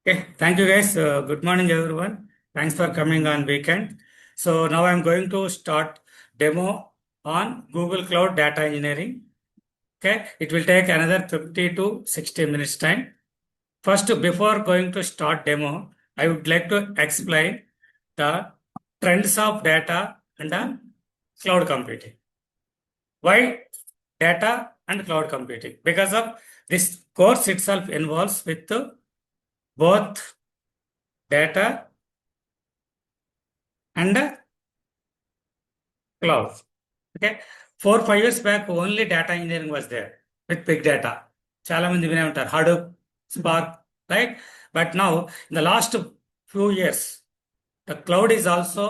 Okay, thank you guys. Good morning, everyone. Thanks for coming on weekend. So now I'm going to start demo on Google Cloud Data Engineering. Okay, it will take another 50 to 60 minutes time. First, before going to start demo, I would like to explain the trends of data and the cloud computing. Why data and cloud computing? Because of this course itself involves with both data and cloud. Okay. 4 5 years back, only data engineering was there with big data. చాలా మంది వినే ఉంటారు Hadoop spark right but now in the last few years the cloud is also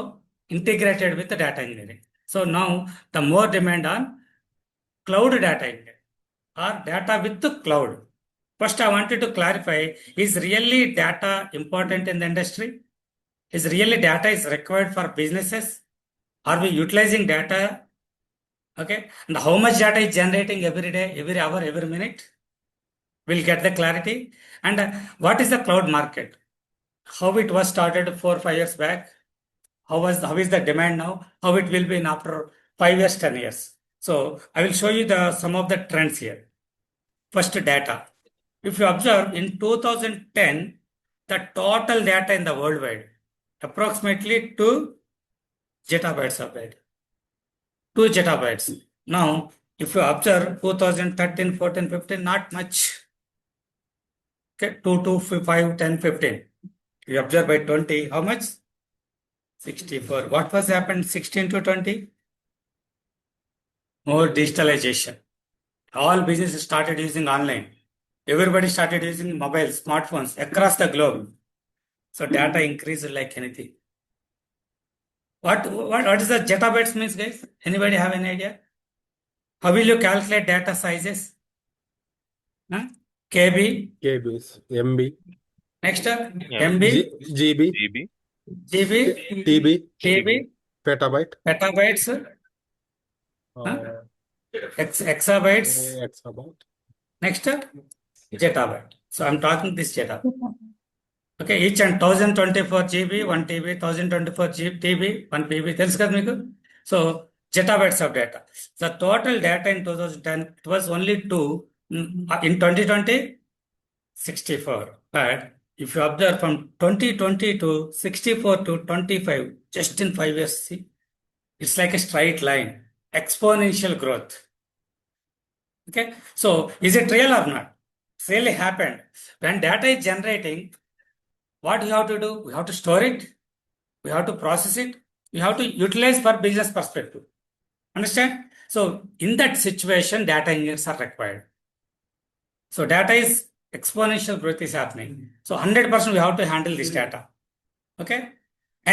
integrated with the data engineering. So now the more demand on cloud data engineering or data with the cloud. First, I wanted to clarify, is really data important in the industry? Is really data is required for businesses? Are we utilizing data? Okay. And how much data is generating every day, every hour, every minute? We'll get the clarity. And what is the cloud market? How it was started 4 5 years back? How is the demand now? How it will be in after 5 years, 10 years? So I will show you the some of the trends here. First, data. If you observe in 2010, the total data in the worldwide approximately 2 zettabytes of data. 2 zettabytes. Now, if you observe 2013, 14, 15, not much. Okay, 2 to 5, 10, 15. You observe by 20, how much? 64. What was happened 16 to 20? More digitalization. All businesses started using online. Everybody started using mobiles, smartphones across the globe. So data increased like anything. What is the zettabytes means, guys? Anybody have any idea? How will you calculate data sizes? Huh? KB. KBs, MB, Next, Yeah. MB, GB, GB, GB, TB, TB, petabyte, petabytes, exabytes. exabyte. Next, zettabyte. So I'm talking this zettabyte. Okay, each and 1024 GB, 1 TB, 1024 TB, 1 PB. తెలుసు కదా మీకు? So zettabytes of data. The total data in 2010 it was only 2. In 2020, 64. But if you observe from 2020 to 64 to 25, just in 5 years, see, it's like a straight line, exponential growth. Okay, so is it real or not? It's really happened. When data is generating, what we have to do? We have to store it. We have to process it. We have to utilize for business perspective. Understand? So in that situation, data engineers are required. So data is exponential growth is happening. So 100% we have to handle this data. Okay.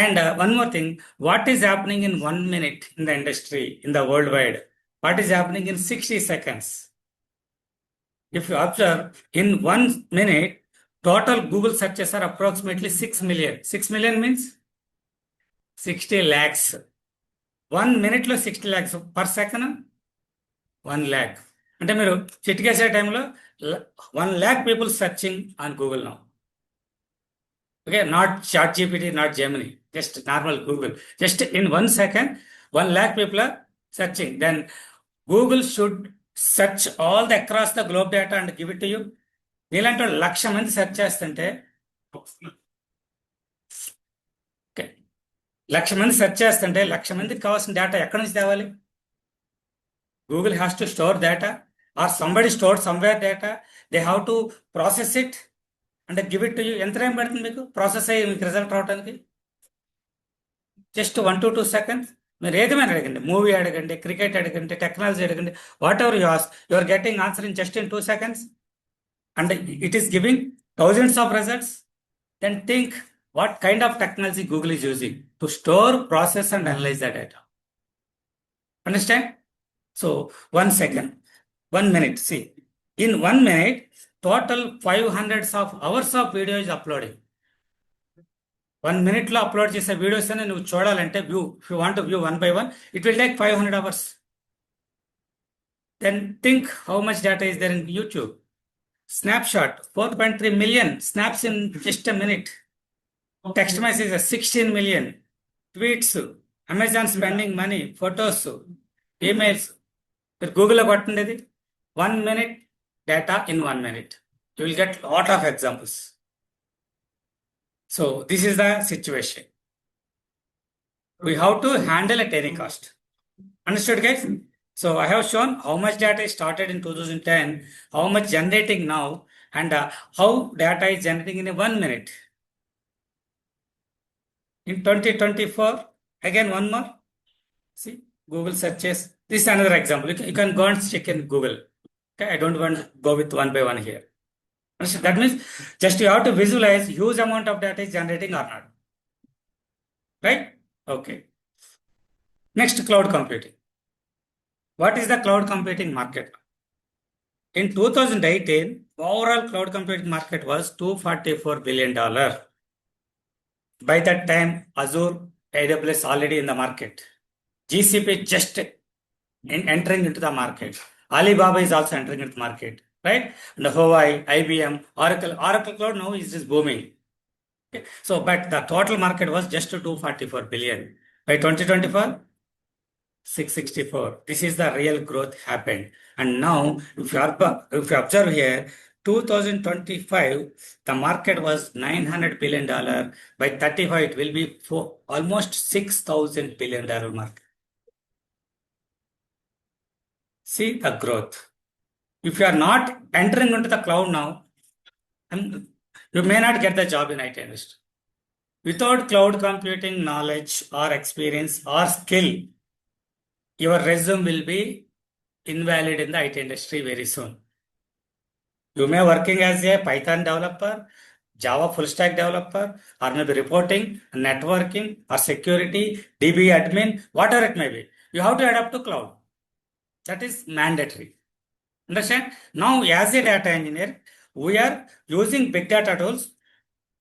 And one more thing, what is happening in 1 minute in the industry, in the worldwide? What is happening in 60 seconds? If you observe, in 1 minute, total Google searches are approximately 6 million. 6 million means 60 lakhs. 1 minute లో 60 lakhs per second 1 lakh. అంటే మీరు చిటికేసే టైంలో 1 lakh people searching on Google now. Okay, not ChatGPT, not Gemini, just normal Google. Just in 1 second, 1 lakh people are searching. Then Google should search all the across the globe data and give it to you. నీలాంటి 1,00,000 మంది search చేస్తుంటే 1,00,000 మంది search చేస్తుంటే 1,00,000 మందికి కావాల్సిన data ఎక్కడి నుంచి తేవాలి? Google has to store data or somebody stored somewhere data. They have to process it and give it to you. ఎంత టైం పడుతుంది మీకు ప్రాసెస్ అయ్యి మీకు రిజల్ట్ రావడానికి? Just 1 to 2 seconds. మీరు ఏదేమైనా అడగండి, మూవీ అడగండి, క్రికెట్ అడగండి, టెక్నాలజీ అడగండి, whatever you ask, you are getting answer in just in 2 seconds. And it is giving thousands of results. Then think what kind of technology Google is using to store, process, and analyze the data. Understand? So 1 second, 1 minute. See, in 1 minute, total 500 of hours of video is uploading. 1 minute లో upload చేసే videos అని నువ్వు చూడాలంటే view, if you want view 1 by 1, it will take 500 hours. Then think how much data is there in YouTube. Snapshot, 4.3 million snaps in just a minute. Text messages, 16 million. Tweets, Amazon spending money, photos, emails. మీరు గూగుల్లో కొట్టండి ఇది 1 minute data in 1 minute. You will get lot of examples. So this is the situation. We have to handle at any cost. Understood, guys? So I have shown how much data is started in 2010, how much generating now, and how data is generating in a 1 minute. In 2024, again one more. See, Google searches. This is another example. You can go and check in Google. Okay, I don't want to go with one by one here. Understood? That means just you have to visualize huge amount of data is generating or not. Right? Okay. Next, cloud computing. What is the cloud computing market? In 2018, overall cloud computing market was $244 billion. By that time, Azure, AWS already in the market. GCP just entering into the market. Alibaba is also entering into the market, right? And Huawei, IBM, Oracle Cloud now is just booming. Okay. So, but the total market was just 244 billion. By 2024, 664. This is the real growth happened. And now, if you observe here, 2025, the market was $900 billion. By 35, it will be for almost $6,000 billion market. See the growth. If you are not entering into the cloud now, you may not get the job in IT industry. Without cloud computing knowledge or experience or skill, your resume will be invalid in the IT industry very soon. You may working as a Python developer, Java full stack developer, or maybe reporting, networking, or security, DB admin, whatever it may be. You have to adapt to cloud. That is mandatory. Understand? Now, as a data engineer, we are using big data tools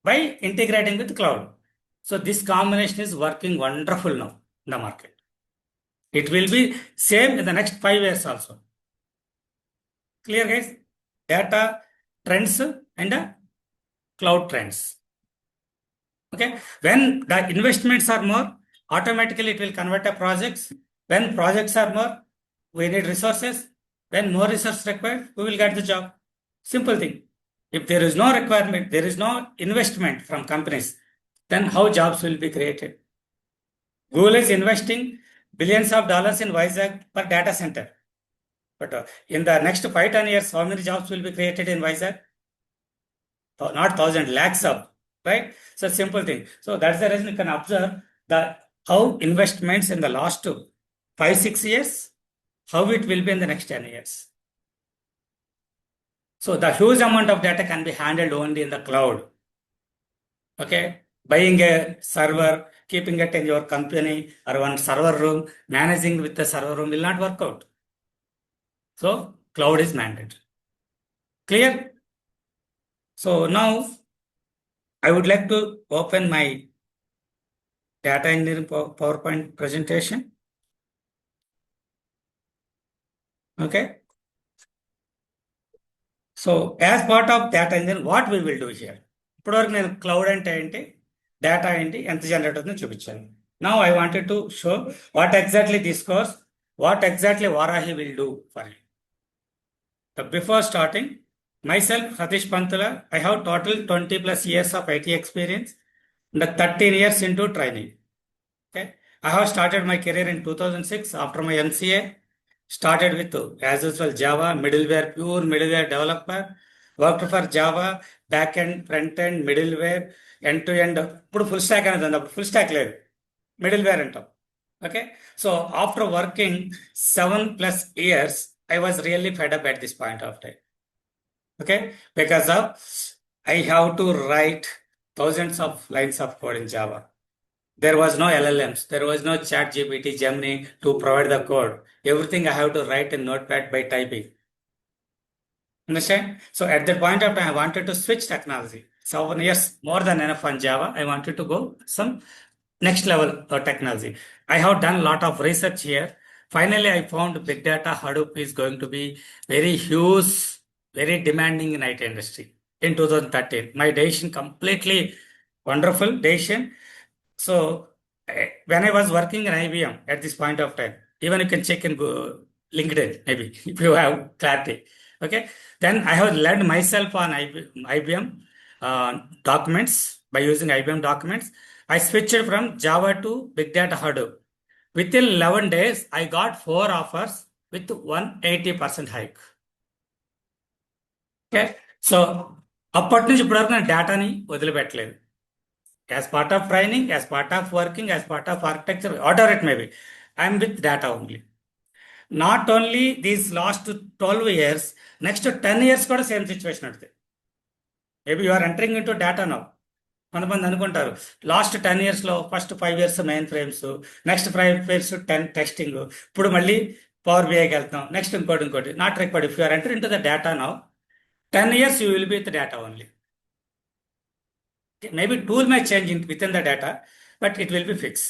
by integrating with cloud. So this combination is working wonderful now in the market. It will be same in the next 5 years also. Clear, guys? Data trends and cloud trends. Okay. When the investments are more, automatically it will convert to projects. When projects are more, we need resources. When more resources required, we will get the job. Simple thing. If there is no requirement, there is no investment from companies, then how jobs will be created? Google is investing billions of dollars in Vizag per data center. But in the next 5-10 years, how many jobs will be created in Vizag? Not 1,000, lakhs of, right? So simple thing. So that's the reason you can observe how investments in the last 5-6 years, how it will be in the next 10 years. So the huge amount of data can be handled only in the cloud. Okay, buying a server, keeping it in your company or one server room, managing with the server room will not work out. So cloud is mandatory. Clear? So now I would like to open my data engineering PowerPoint presentation. Okay. So as part of data engineering, what we will do here? ఇప్పటివరకు నేను cloud అంటే ఏంటి, data ఏంటి, ఎంత generate అవుతుందో చూపించాను. Now I wanted to show what exactly this course, what exactly Varahi will do for you. So before starting, myself, Satish Pantula, I have total 20 plus years of IT experience and 13 years into training. Okay, I have started my career in 2006 after my MCA. Started with, as usual, Java, middleware, pure middleware developer. Worked for Java, backend, front-end, middleware, end-to-end. ఇప్పుడు full stack అనేది ఉంది, అప్పుడు full stack లేదు, middleware అంటాం. Okay, so after working 7+ years, I was really fed up at this point of time. Okay, because of I have to write thousands of lines of code in Java. There was no LLMs, there was no ChatGPT, Gemini to provide the code. Everything I have to write in Notepad by typing. Understand? So at that point of time, I wanted to switch technology. 7 years, more than enough on Java. I wanted to go some next level of technology. I have done a lot of research here. Finally, I found big data Hadoop is going to be very huge very demanding in IT industry in 2013. My decision completely wonderful decision. So when I was working in IBM at this point of time, even you can check in LinkedIn maybe if you have clarity. Okay, then I have learned myself on IBM documents by using IBM documents. I switched from Java to Big Data Hadoop. Within 11 days, I got 4 offers with 180% hike. Okay, so అప్పటి నుంచి ఇప్పటివరకు నేను డేటాని వదిలిపెట్టలేదు. As part of training, as part of working, as part of architecture, whatever it may be, I'm with data only. Not only these last 12 years, next 10 years కూడా same situation ఉంటుంది. Maybe you are entering into data now. కొంతమంది అనుకుంటారు last 10 yearsలో first 5 years mainframes, next 5 years 10 testing, ఇప్పుడు మళ్ళీ power బిఐకి వెళ్తాం, next ఇంకోటి. Not required. If you are entering to the data now, 10 years you will be with the data only. Okay, maybe tool may change within the data, but it will be fixed.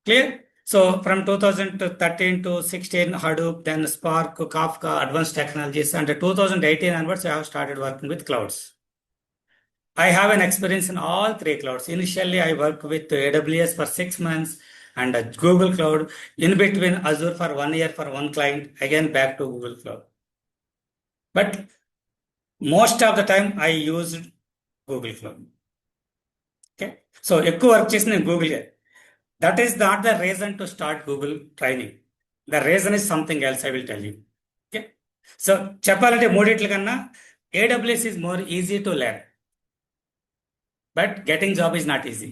Clear? So from 2013 to 16, Hadoop, then Spark, Kafka, advanced technologies, and 2018 onwards, I have started working with clouds. I have an experience in all 3 clouds. Initially, I worked with AWS for 6 months and Google Cloud. In between, Azure for 1 year for one client, again back to Google Cloud. But most of the time I used Google Cloud. Okay, so ఎక్కువ work చేసి నేను Google. That is not the reason to start Google training. The reason is something else. I will tell you. Okay, so చెప్పాలంటే మూడిట్ల కన్నా AWS is more easy to learn, but getting job is not easy.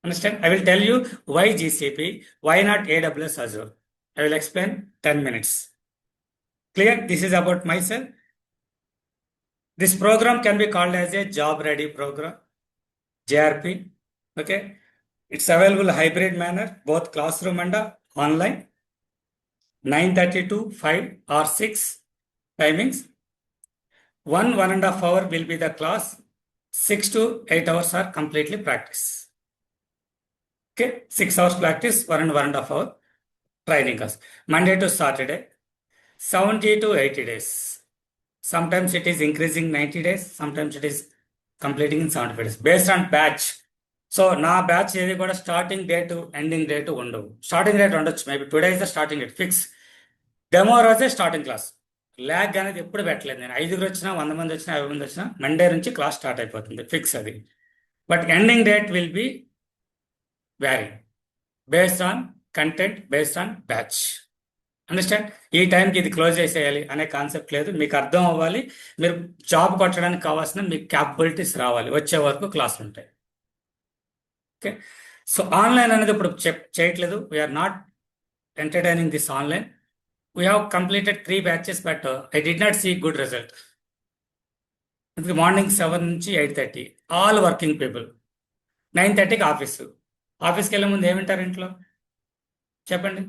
Understand? I will tell you why GCP, why not AWS Azure. I will explain 10 minutes. Clear? This is about myself. This program can be called as a job ready program, JRP. Okay, it's available hybrid manner, both classroom and online. 9:30 to 5 or 6 timings. 1.5 hour will be the class. 6 to 8 hours are completely practice. Okay, 6 hours practice, 1.5 hour training class. Monday to Saturday, 70 to 80 days. Sometimes it is increasing 90 days, sometimes it is completing in 75 days, based on batch. So నా batch ఏది కూడా starting date ending date ఉండవు. Starting date ఉండొచ్చు, maybe today is the starting date fix. Demo రోజే starting class. Lag అనేది ఎప్పుడు పెట్టలేదు నేను. 5 వచ్చినా 100 మంది వచ్చినా 50 మంది వచ్చినా మండే నుంచి క్లాస్ స్టార్ట్ అయిపోతుంది, ఫిక్స్ అది. But ending date will be vary based on content, based on batch. Understand? ఈ టైంకి ఇది క్లోజ్ చేసేయాలి అనే కాన్సెప్ట్ లేదు. మీకు అర్థం అవ్వాలి, మీరు జాబ్ కొట్టడానికి కావాల్సిన మీకు క్యాపబిలిటీస్ రావాలి. వచ్చే వరకు క్లాసులు ఉంటాయి. ఓకే, సో ఆన్లైన్ అనేది ఇప్పుడు చేయట్లేదు. We're not entertaining this online. We have completed 3 batches, but I did not see good result. అందుకే మార్నింగ్ 7 నుంచి 8:30 ఆల్ వర్కింగ్ పీపుల్. 9:30కి ఆఫీస్కి వెళ్ళే ముందు ఏమింటారు ఇంట్లో చెప్పండి?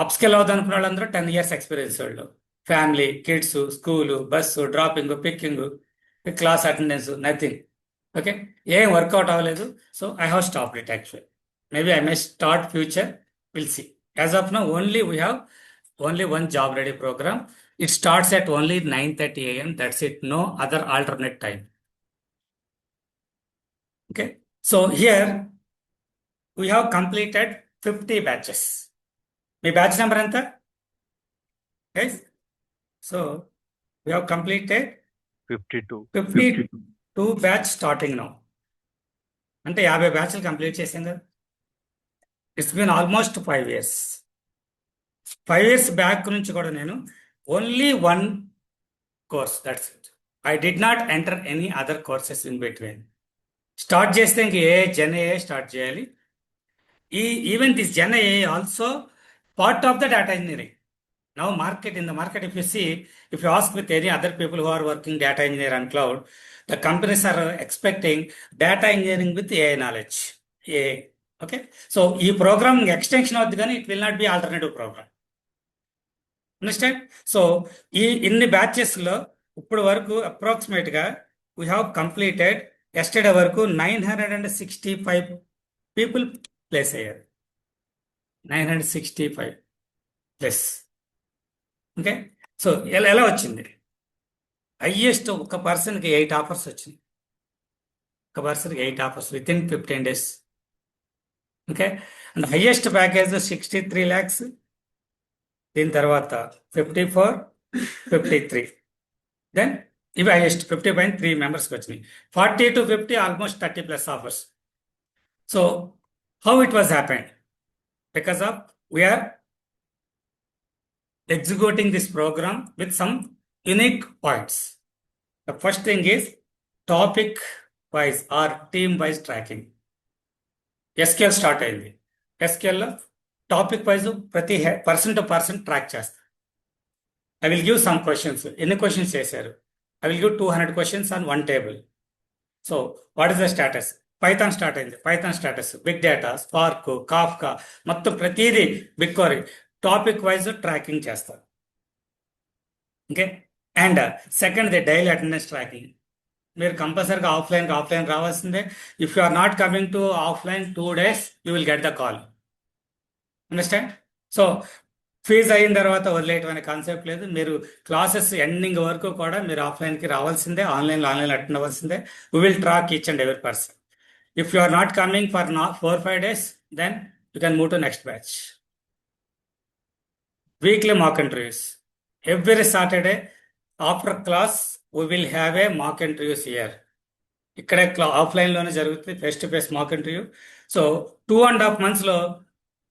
అప్స్కెల్ అవుతాం అనుకున్న వాళ్ళందరూ 10 years ఎక్స్పీరియన్స్ వాళ్ళు. Family, kids, school, bus, dropping, picking, class attendance, nothing. Okay, ఏం వర్కౌట్ అవ్వలేదు. So I have stopped it actual. Maybe I may start future, will see. As of now we have only one job ready program. It starts at only 9:30 AM. That's it. No other alternate time. Okay, so here we have completed 50 batches. Me batch number ఎంత? Yes, so we have completed 52 batch starting now. అంటే 50 బ్యాచ్లు complete చేసాం కదా. It's been almost 5 years. 5 years back నుంచి కూడా నేను only 1 course, that's it. I did not enter any other courses in between. Start చేస్తే ఇంక జెన్ఏ స్టార్ట్ చేయాలి. Even this GenAI also part of the data engineering. Now in the market, if you ask with any other people who are working data engineer on cloud, the companies are expecting data engineering with AI knowledge. Okay, so ఈ programme extension అవుతుంది కానీ it will not be alternative program. Understand? So ఇన్ని బ్యాచెస్లో ఇప్పుడు వరకు అప్రాక్సిమేట్గా we have completed yesterday వరకు 965 people place అయ్యారు. 965 plus. Okay, so ఎలా వచ్చింది? హైయెస్ట్ ఒక పర్సన్కి 8 ఆఫర్స్ వచ్చింది. ఒక పర్సన్కి 8 offers with in 15 days. Okay, and highest package 63 lakhs. దీని తర్వాత 54, 53. దెన్ ఇవి హైయెస్ట్ 50.3 మెంబర్స్కి వచ్చినాయి. 40 to 50 almost 30+ offers. So how it was happened? Because of we are executing this program with some unique points. The first thing is topic wise or team wise tracking. SQL start అయింది. SQL లో topic wise ప్రతి person to person track చేస్తారు. I will give some questions. ఎన్ని questions చేశారు? I will give 200 questions on one table. So what is the status? Python start అయింది. Python status, big data, Spark, Kafka, మొత్తం ప్రతిదీ big query topic wise tracking చేస్తారు. Okay, and second the daily attendance tracking. మీరు కంపల్సరీగా offline రావాల్సిందే. If you are not coming to offline 2 days you will get the call. Understand? So fees అయిన తర్వాత వదిలేయటం అనే కాన్సెప్ట్ లేదు. మీరు క్లాసెస్ ఎండింగ్ వరకు కూడా మీరు ఆఫ్లైన్కి రావాల్సిందే, ఆన్లైన్ అటెండ్ అవ్వాల్సిందే. We will track each and every person. If you are not coming for 4-5 days, then you can move to next batch. Weekly mock interviews. Every Saturday after class, we will have a mock interviews here. ఇక్కడే ఆఫ్లైన్లోనే జరుగుతుంది face to face mock interview. So 2.5 monthsలో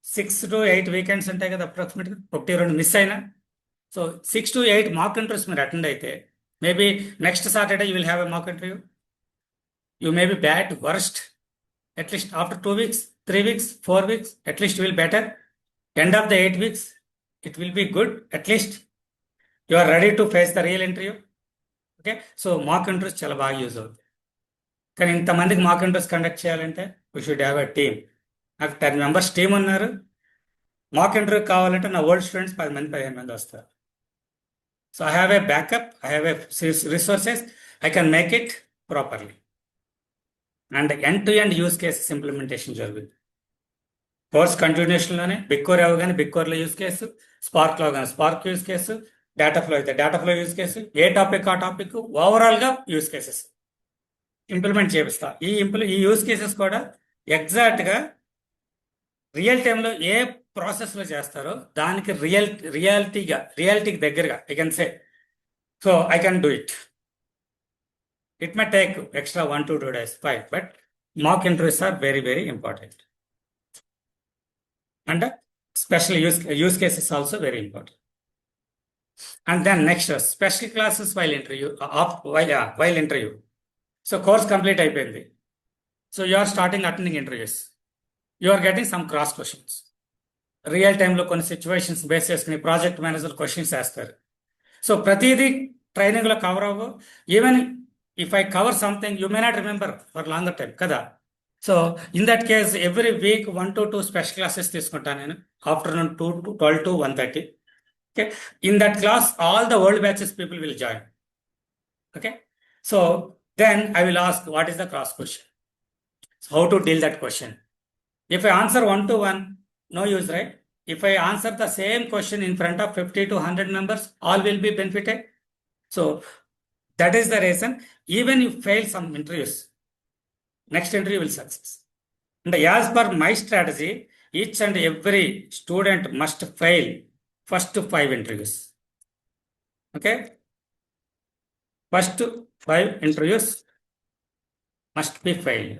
6 to 8 weekends ఉంటాయి కదా, అప్రాక్సిమేట్గా 1-2 miss అయినా. So 6 to 8 mock interviews మీరు attend అయితే maybe next Saturday you will have a mock interview. You may be bad, worst. At least after 2 weeks, 3 weeks, 4 weeks, at least you will better. End of the 8 weeks, it will be good. At least you are ready to face the real interview. Okay, so mock interviews చాలా బాగా use అవుతుంది. కానీ ఇంతమందికి mock interviews conduct చేయాలంటే we should have a team. నాకు 10 members team ఉన్నారు. Mock interview కావాలంటే నా ఓల్డ్ స్టూడెంట్స్ 10 మంది 15 మంది వస్తారు. So I have a backup, I have a resources, I can make it properly. And end to end use cases implementation జరుగుతుంది. Course కంటిన్యూషన్లోనే big core అవగానే big కోర్లో use case, స్పార్క్లో కానీ spark use case, data flow అయితే data flow use case, ఏ topic ఆ topic ఓవరాల్గా use cases implement చేపిస్తా. ఈ use cases కూడా ఎగ్జాక్ట్గా రియల్ టైంలో ఏ ప్రాసెస్లో చేస్తారో దానికి రియాలిటీకి దగ్గరగా I can say. So I can do it. It may take extra 1 to 2 days, fine, but mock interviews are very, very important. And special use cases also very important. And then next, special classes while interview. So course complete అయిపోయింది. So you are starting attending interviews. You are getting some cross questions. Real టైంలో కొన్ని situations base చేసుకుని project manager questions వేస్తారు. So ప్రతిదీ ట్రైనింగ్లో cover అవ్వు. Even if I cover something, you may not remember for longer time, kada. So in that case, every week 1 to 2 special classes తీసుకుంటాను నేను. Afternoon 12 to 1:30. Okay. In that class, all the world batches people will join. Okay. So then I will ask, what is the cross question? So how to deal that question? If I answer 1-to-1, no use, right? If I answer the same question in front of 50 to 100 members, all will be benefited. So that is the reason, even if you fail some interviews, next interview will success. And as per my strategy, each and every student must fail first 5 interviews. Okay? First 5 interviews must be failed.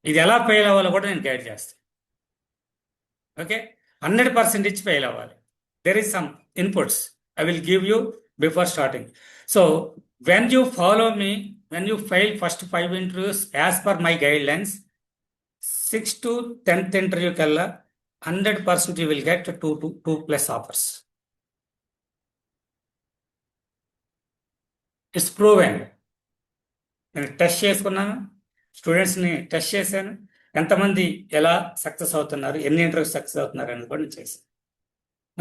ఇది ఎలా fail అవ్వాలో కూడా నేను guide చేస్తాను. Okay, 100% ఇచ్చి fail అవ్వాలి. There is some inputs I will give you before starting. So when you follow me, when you fail first 5 interviews as per my guidelines, 6th to 10th interview kalla 100% you will get 2+ offers. It's proven. నేను test చేసుకున్నాను, స్టూడెంట్స్ని test చేశాను, ఎంతమంది ఎలా success అవుతున్నారు, ఎన్ని interviews success అవుతున్నారు అని కూడా నేను చేశాను.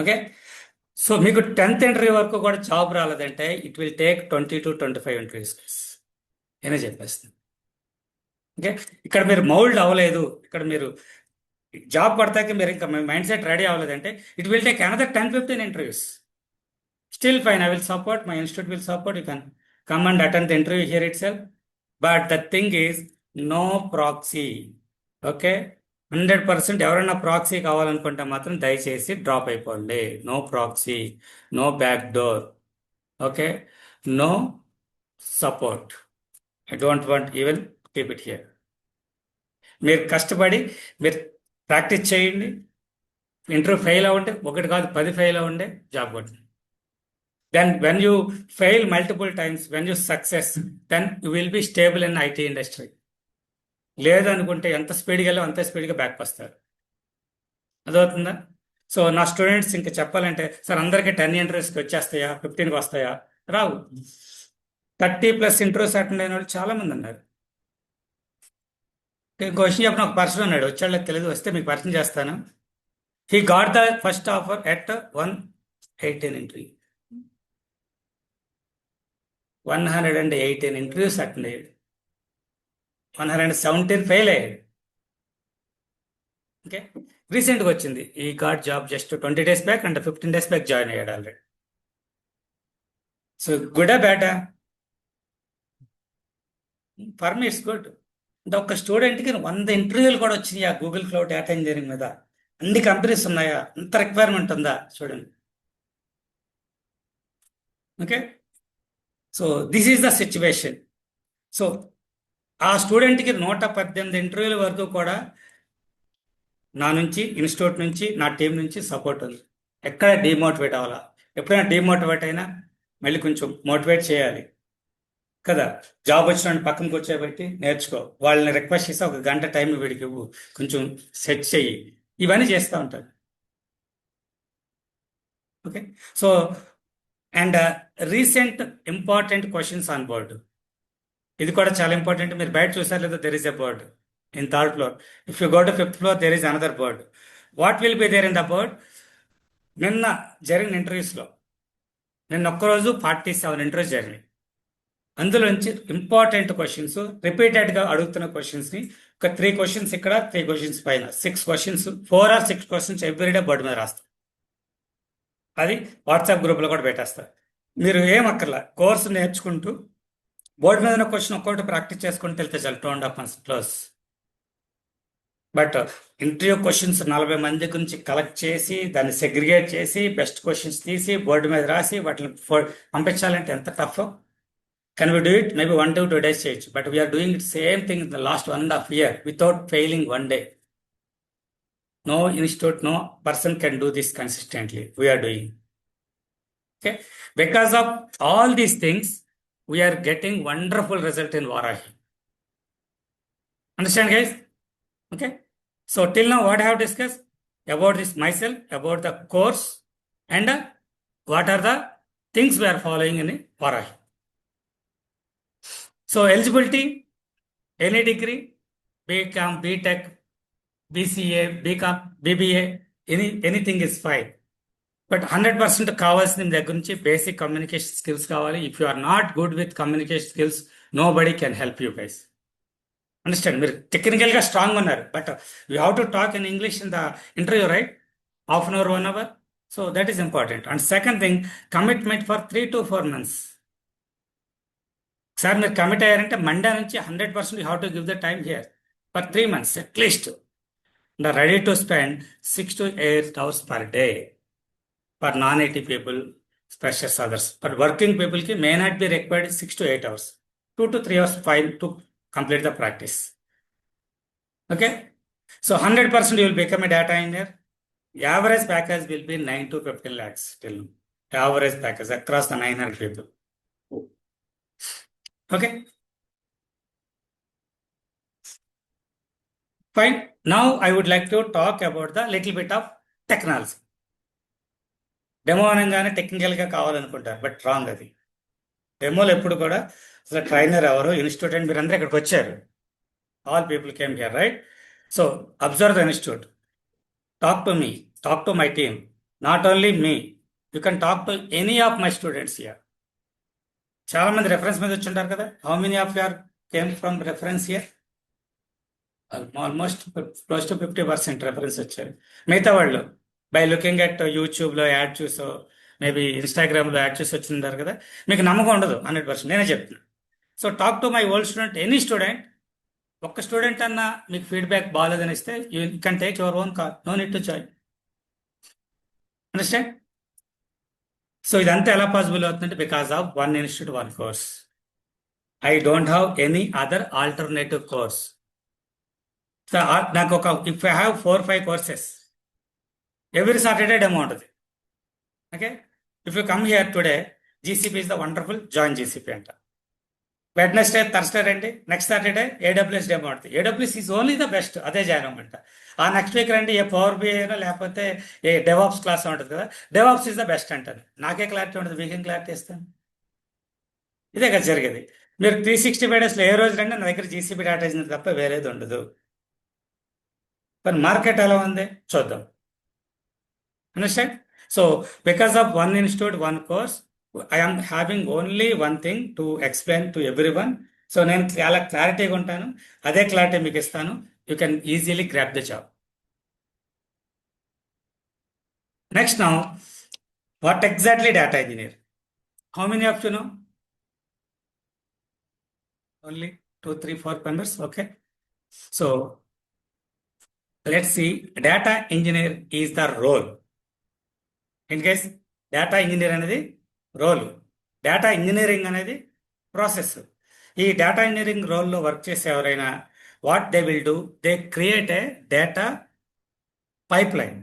ఓకే, సో మీకు 10th ఇంటర్వ్యూ వరకు కూడా జాబ్ రాలేదంటే it will take 20 to 25 interviews నేనే చెప్పేస్తాను. ఓకే, ఇక్కడ మీరు మౌల్డ్ అవ్వలేదు, ఇక్కడ మీరు జాబ్ పడతాక మీరు ఇంకా మైండ్ సెట్ రెడీ అవ్వలేదంటే it will take another 10-15 interviews. Still fine, I will support, my institute will support, you can come and attend the interview here itself. But the thing is, no proxy. Okay, 100% ఎవరైనా proxy కావాలనుకుంటే మాత్రం దయచేసి drop అయిపోండి. No proxy, no back door, okay, no support. I don't want even keep it here. మీరు కష్టపడి మీరు practice చేయండి. Interview fail అవ్వండి, ఒకటి కాదు 10 ఫెయిల్ అవ్వండి, జాబ్ కొట్టండి. Then when you fail multiple times, when you success, then you will be stable in IT industry. లేదనుకుంటే ఎంత స్పీడ్గా వెళ్ళో అంత స్పీడ్గా బ్యాక్ వస్తారు. అదవుతుందా? సో నా స్టూడెంట్స్ ఇంకా చెప్పాలంటే, సార్ అందరికీ 10 ఇంటర్వ్యూస్కి వచ్చేస్తాయా, 15కి వస్తాయా? రావు. 30+ ఇంటర్వ్యూస్ అటెండ్ అయిన వాళ్ళు చాలా మంది ఉన్నారు. ఇంకో విషయం చెప్పిన ఒక పర్సన్ ఉన్నాడు, వచ్చాళ్ళకి తెలియదు, వస్తే మీకు పరిచయం చేస్తాను. He got the first offer at 118 interview. 118 interviews attend అయ్యాడు, 117 ఫెయిల్ అయ్యాడు. ఓకే, రీసెంట్గా వచ్చింది ఈ got job just 20 days back అంటే 15 days బ్యాక్ జాయిన్ అయ్యాడు ఆల్రెడీ. సో గుడా బ్యాటా? For me it's good. అంటే ఒక స్టూడెంట్కి 100 ఇంటర్వ్యూలు కూడా వచ్చినాయి ఆ గూగుల్ క్లౌడ్ డేటా ఇంజనీరింగ్ మీద. అన్ని కంపెనీస్ ఉన్నాయా? అంత రిక్వైర్మెంట్ ఉందా? చూడండి. Okay, so this is the situation. So ఆ స్టూడెంట్కి 118 ఇంటర్వ్యూల వరకు కూడా నా నుంచి, ఇన్స్టిట్యూట్ నుంచి, నా టీం నుంచి సపోర్ట్ ఉంది. ఎక్కడ డిమోటివేట్ అవ్వాలా? ఎప్పుడైనా డిమోటివేట్ అయినా మళ్ళీ కొంచెం మోటివేట్ చేయాలి కదా. జాబ్ వచ్చిన పక్కన కూర్చోబెట్టి నేర్చుకో, వాళ్ళని రిక్వెస్ట్ చేసి 1 గంట టైం వీడికి ఇవ్వు, కొంచెం సెట్ చెయ్యి, ఇవన్నీ చేస్తూ ఉంటారు. Okay, so and recent important questions on board, ఇది కూడా చాలా ఇంపార్టెంట్. మీరు బయట చూసారు లేదా, there is a board in 3rd floor. If you go to 5th floor, there is another board. What will be there in the board? నిన్న జరిగిన ఇంటర్వ్యూస్లో, నిన్న ఒక్కరోజు 47 ఇంటర్వ్యూస్ జరిగినాయి. అందులోంచి ఇంపార్టెంట్ క్వశ్చన్స్, రిపీటెడ్గా అడుగుతున్న క్వశ్చన్స్ని ఒక 3 questions ఇక్కడ, 3 questions పైన, 6 questions, 4 or 6 questions everyday board మీద రాస్తారు. అది వాట్సాప్ గ్రూప్లో కూడా పెట్టేస్తారు. మీరు ఏమక్కర్లా, కోర్సు నేర్చుకుంటూ బోర్డు మీద ఉన్న క్వశ్చన్ ఒక్కొక్కటి ప్రాక్టీస్ చేసుకుంటూ వెళ్తే చాలు, 2.5 months close. But interview questions 40 మంది గురించి కలెక్ట్ చేసి, దాన్ని సెగ్రిగేట్ చేసి, బెస్ట్ క్వశ్చన్స్ తీసి బోర్డు మీద రాసి వాటిని పంపించాలంటే ఎంత tough. Can we do it? Maybe 1 to 2 days చేయొచ్చు. But we're doing it same thing in the last 1.5 years without failing 1 day. No institute, no person can do this consistently. We are doing. Okay, because of all these things, we are getting wonderful result in Varahi. Understand, guys? Okay, so till now what I have discussed about this myself, about the course, and what are the things we are following in Varahi. So eligibility, any degree, BCom, BTech, BCA, BCom, BBA, anything is fine. But 100% కావాల్సిన మీ దగ్గర నుంచి basic communication skills కావాలి. If you are not good with communication skills, nobody can help you guys. Understand? మీరు టెక్నికల్గా strong ఉన్నారు, but you have to talk in English in the interview, right? ½ an hour, 1 hour. So that is important. And second thing, commitment for 3 to 4 months. Sir మీరు commit అయ్యారంటే Monday నుంచి 100% you have to give the time here for 3 months at least. The ready to spend 6 to 8 hours per day. For non-IT people, freshers, others. But working people ki may not be required 6 to 8 hours. 2 to 3 hours fine to complete the practice. Okay? So 100% you will become a data engineer. Average package will be 9 to 15 lakhs till now. Average package across the 900 people. Okay? Fine. Now I would like to talk about the little bit of technology. Demo అనగానే టెక్నికల్గా కావాలనుకుంటారు, but wrong. అది డెమోలు ఎప్పుడు కూడా అసలు trainer ఎవరు, institute and మీరందరూ ఇక్కడికి వచ్చారు. All people came here, right? So observe the institute, talk to me, talk to my team, not only me, you can talk to any of my students here. చాలా మంది reference మీద వచ్చి ఉంటారు కదా. How many of you are came from reference here? Almost close to 50% reference వచ్చారు. మిగతా వాళ్ళు by looking at యూట్యూబ్లో యాడ్ చూసో, మేబీ ఇన్స్టాగ్రామ్లో యాడ్ చేసి వచ్చింటారు కదా, మీకు నమ్మకం ఉండదు 100%. నేనే చెప్తున్నాను. So talk to my old student, any student. ఒక్క స్టూడెంట్ అన్నా మీకు ఫీడ్బ్యాక్ బాగాలేదని ఇస్తే you can take your own call, no need to join. Understand? So ఇదంతా ఎలా పాసిబుల్ అవుతుందంటే because of one institute one course. I don't have any other alternative course. So నాకు ఒక if I have 4-5 courses, every Saturday demo ఉంటుంది. Okay, if you come here today, GCP is the wonderful, join GCP అంట. Wednesday, Thursday రండి, next Saturday AWS demo ఉంటుంది. AWS is only the best, అదే join అవ్వమంట. ఆ next week రండి, ఏ power BI లేకపోతే ఏ DevOps class ఉంటుంది కదా, డెవాప్స్ ఈజ్ ద బెస్ట్ అంటారు. నాకే క్లారిటీ ఉంటుంది, వీకేం క్లారిటీ ఇస్తాను. ఇదే కదా జరిగేది. మీరు 365 డేస్లో ఏ రోజు రండి, నా దగ్గర జీసీపీ డేటా ఇచ్చింది తప్ప వేరేది ఉండదు. మరి మార్కెట్ ఎలా ఉంది చూద్దాం. Understand? So because of one institute one course, I am having only one thing to explain to everyone. సో నేను చాలా క్లారిటీగా ఉంటాను, అదే క్లారిటీ మీకు ఇస్తాను. You can easily grab the job. Next now, what exactly data engineer? How many of you know? Only 2, 3, 4 members. Okay. So let's see. Data engineer is the role. In case data engineer అనేది role, data engineering అనేది process. ఈ data engineering రోల్లో work చేసే ఎవరైనా what they will do, they create a data pipeline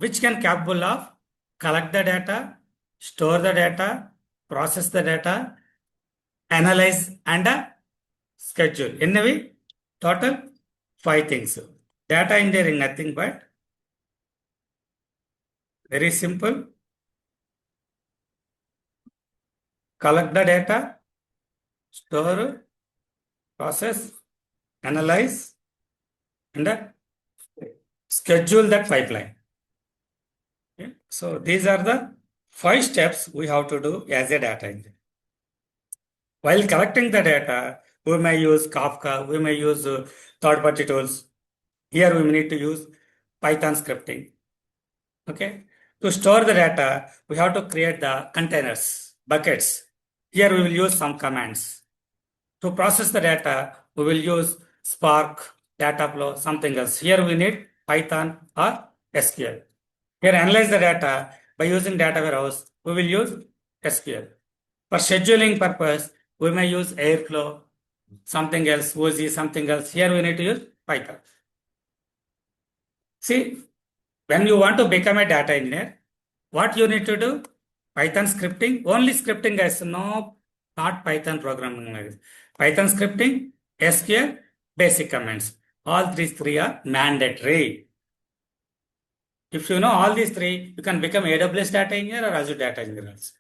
which can capable of collect the data, store the data, process the data, analyze and schedule. ఎన్నవి? Total 5 things. Data engineering nothing but very simple. Collect the data, store, process, analyze, and schedule that pipeline. Okay. So these are the 5 steps we have to do as a data engineer. While collecting the data, we may use Kafka, we may use third-party tools. Here we need to use Python scripting. Okay. To store the data, we have to create the containers, buckets. Here we will use some commands. To process the data, we will use Spark, Dataflow, something else. Here we need Python or SQL. Here analyze the data by using data warehouse, we will use SQL. For scheduling purpose, we may use Airflow, something else, OZ, something else. Here we need to use Python. See, when you want to become a data engineer, what you need to do? Python scripting, only scripting guys, no, not Python programming. Python scripting, SQL, basic commands. All these 3 are mandatory. If you know all these 3, you can become AWS data engineer or Azure data engineer also.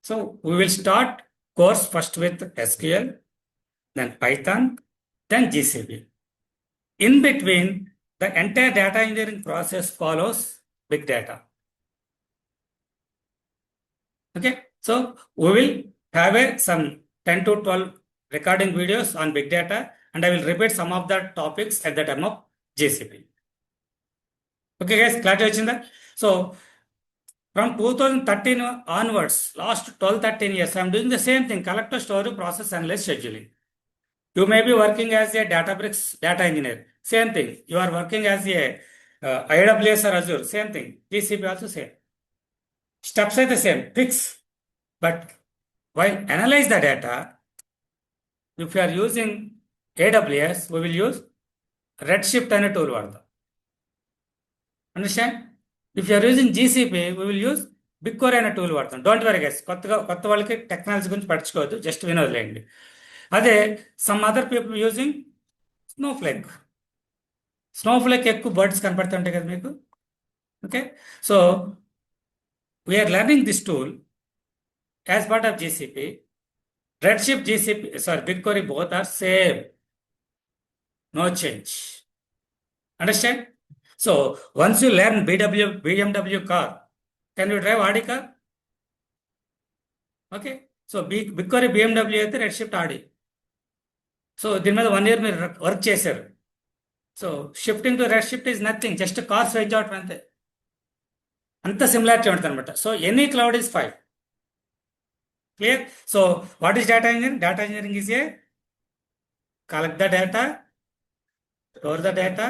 So we will start course first with SQL, then Python, then GCP. In between, the entire data engineering process follows big data. Okay, so we will have some 10 to 12 recording videos on big data, and I will repeat some of the topics at the time of GCP. Okay guys, clarity వచ్చిందా? So from 2013 onwards, last 12-13 years, I am doing the same thing: collect, store, process, analyze, scheduling. You may be working as a Databricks data engineer, same thing. You are working as a AWS or Azure, same thing. GCP also same. Steps are the same, fix. But while analyze the data, if you are using AWS, we will use Redshift and a tool. Understand? If you are using GCP, we will use BigQuery and a tool. Don't worry guys, కొత్త వాళ్ళకి technology గురించి పట్టించుకోవద్దు, just వినోదులేండి. అదే some other people using Snowflake ఎక్కువ birds కనపడుతుంటాయి కదా మీకు. Okay, so we are learning this tool as part of GCP. Redshift, GCP, sorry, BigQuery, both are same, no change. Understand? So once you learn BMW car, can you drive Audi car? Okay, so BigQuery BMW అయితే Redshift Audi. So దీని మీద 1 year మీరు work చేశారు. So shifting to Redshift is nothing, just car switch అవటం అంతే. అంత similarity ఉంటుంది అనమాట. So any cloud is 5. Clear? So what is data engineering? Data engineering is a collect the data, store the data,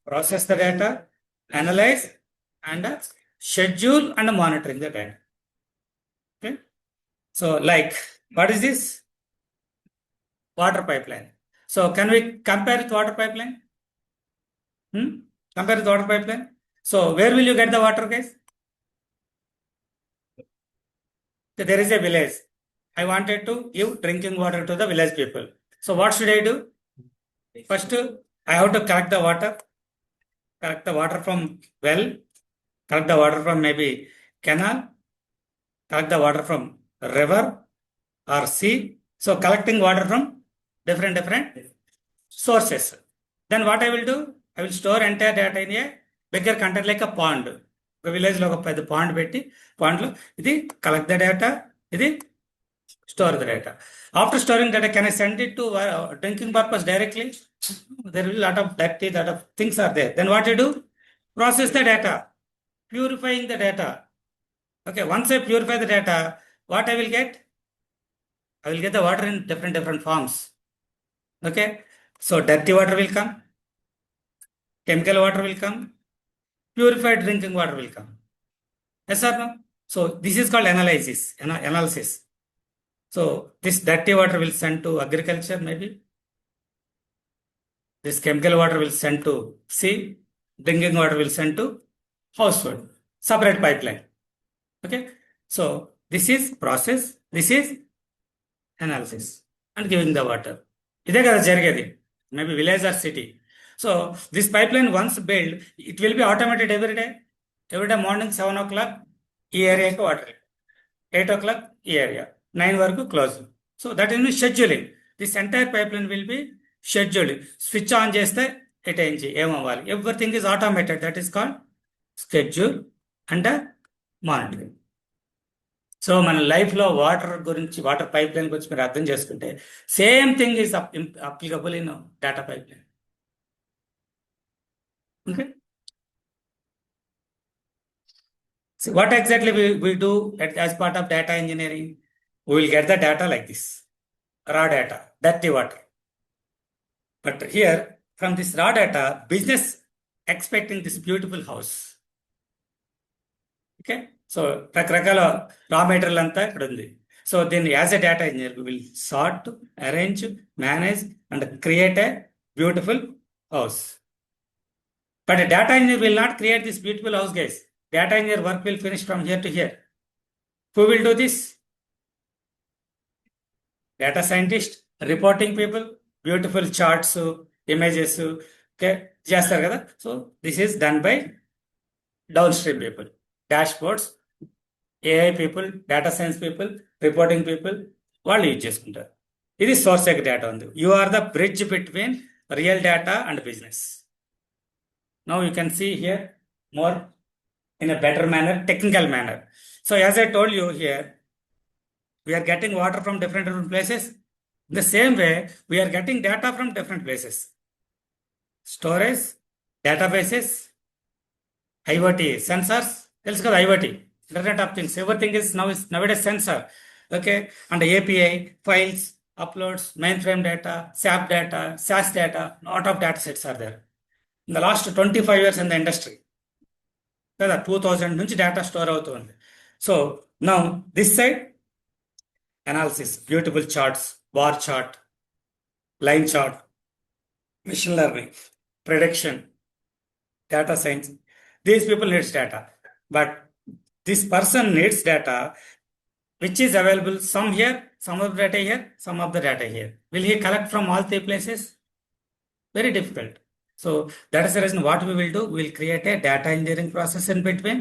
process the data, analyze, and schedule and monitoring the data. Okay. So like, what is this? Water pipeline. So can we compare with water pipeline? Compare with water pipeline. So where will you get the water, guys? So there is a village. I wanted to give drinking water to the village people. So what should I do? First, I have to collect the water. Collect the water from well. Collect the water from maybe canal. Collect the water from river or sea. So collecting water from different sources. Then what I will do? I will store entire data in a bigger container like a pond. ఒక village లో ఒక పెద్ద pond పెట్టి pond లో ఇది collect the data, ఇది store the data. After storing data can I send it to drinking purpose directly? There will lot of dirty, lot of things are there. Then what you do? Process the data, purifying the data. Okay, once I purify the data, what I will get? I will get the water in different forms. Okay, so dirty water will come, chemical water will come, purified drinking water will come. Yes or no? So this is called analysis. So this dirty water will send to agriculture maybe. This chemical water will send to sea. Drinking water will send to household. Separate pipeline. Okay. So this is process. This is analysis and giving the water. ఇదే కదా జరిగేది, maybe village or city. So this pipeline once built, it will be automated every day. Every day morning 7 o'clock ఈ ఏరియాకి water, 8 o'clock ఈ area, 9 వరకు close. So that is scheduling. This entire pipeline will be scheduling. Switch on చేస్తే ఎటేంచి ఏమవ్వాలి, everything is automated. That is called schedule and monitoring. So మన లైఫ్లో water గురించి, వాటర్ పైప్ లైన్ గురించి మీరు అర్థం చేసుకుంటే same thing is applicable in data pipe line. Okay. So what exactly we do as part of data engineering? We will get the data like this, raw data, dirty water. But here, from this raw data, business expecting this beautiful house. Okay, so రకరకాల raw material అంతా ఇక్కడ ఉంది. So దీన్ని as a data engineer we will sort, arrange, manage and create a beautiful house. But a data engineer will not create this beautiful house, guys. Data engineer work will finish from here to here. Who will do this? Data scientist, reporting people, beautiful charts, images, okay, చేస్తారు కదా. So this is done by downstream people, dashboards, AI people, data science people, reporting people, వాళ్ళు use చేసుకుంటారు. ఇది source యొక్క data ఉంది. You are the bridge between real data and business. Now you can see here more in a better manner, technical manner. So as I told you here, we are getting water from different places. In the same way, we are getting data from different places. Storage, databases, IoT, sensors. Tells you IoT, Internet of Things. Everything is nowadays sensor. Okay, and API, files, uploads, mainframe data, SAP data, SAS data, lot of data sets are there. In the last 25 years in the industry, కదా 2000 నుంచి data store అవుతుంది. So now this side analysis, beautiful charts, bar chart, line chart, machine learning, prediction, data science. These people needs data, but this person needs data which is available some here, some of the data here, some of the data here. Will he collect from all three places? Very difficult. So that is the reason what we will do. We will create a data engineering process in between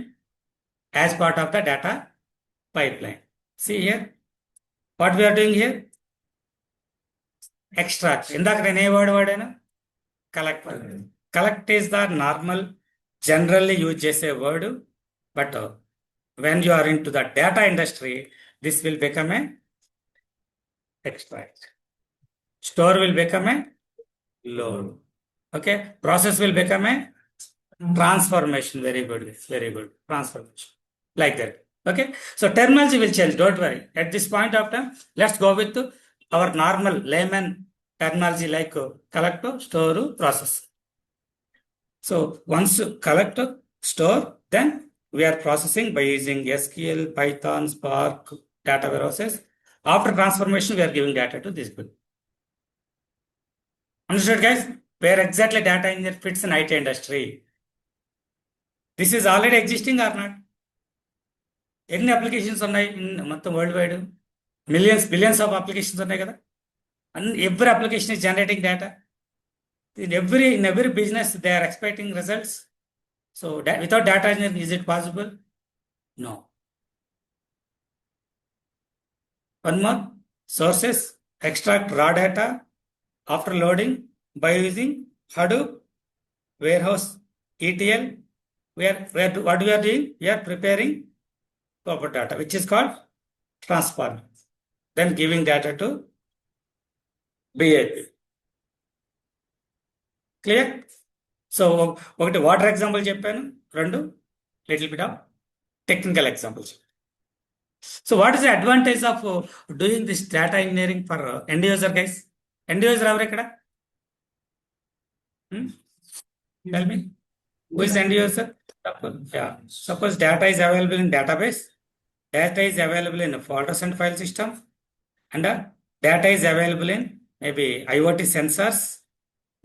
as part of the data pipeline. See here, what we are doing here? Extract. ఇందాక నేను ఏ word వాడాను? Collect. Collect is the normal generally use చేసే word, but when you are into the data industry, this will become a extract. Store will become a load. Okay, process will become a Transformation, very good, very good. Transformation, like that. Okay, so terminology will change, don't worry. At this point of time, let's go with our normal layman terminology like collect, store, process. So once you collect, store, then we are processing by using SQL, Python, Spark, data warehouses. After transformation, we are giving data to this group. Understood, guys? Where exactly data engineer fits in IT industry? This is already existing or not? ఎన్ని applications ఉన్నాయి మొత్తం world wide? Billions of applications ఉన్నాయి కదా. Every application is generating data. In every business, they are expecting results. So without data engineering, is it possible? No. One more, sources, extract raw data after loading by using Hadoop, warehouse, ETL. What we are doing? We are preparing proper data, which is called transform. Then giving data to BAP. Clear? So ఒకటి water example చెప్పాను, రెండు little bit of technical examples. So what is the advantage of doing this data engineering for end user guys? End user ఎవరు ఇక్కడ? Tell me, who is end user? Suppose data is available in database, data is available in folders and file system, and data is available in maybe IoT sensors.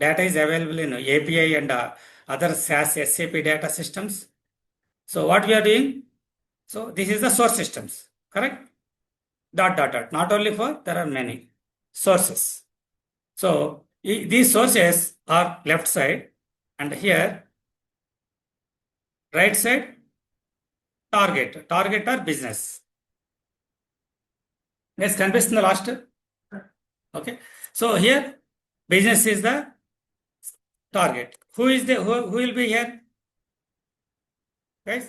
Data is available in API and other SaaS SAP data systems. So what we are doing? So this is the source systems, correct? ... Not only for, there are many sources. So these sources are left side, and here right side target or business. Yes, కనిపిస్తుంది last. Okay. So here business is the target. Who will be here? Guys?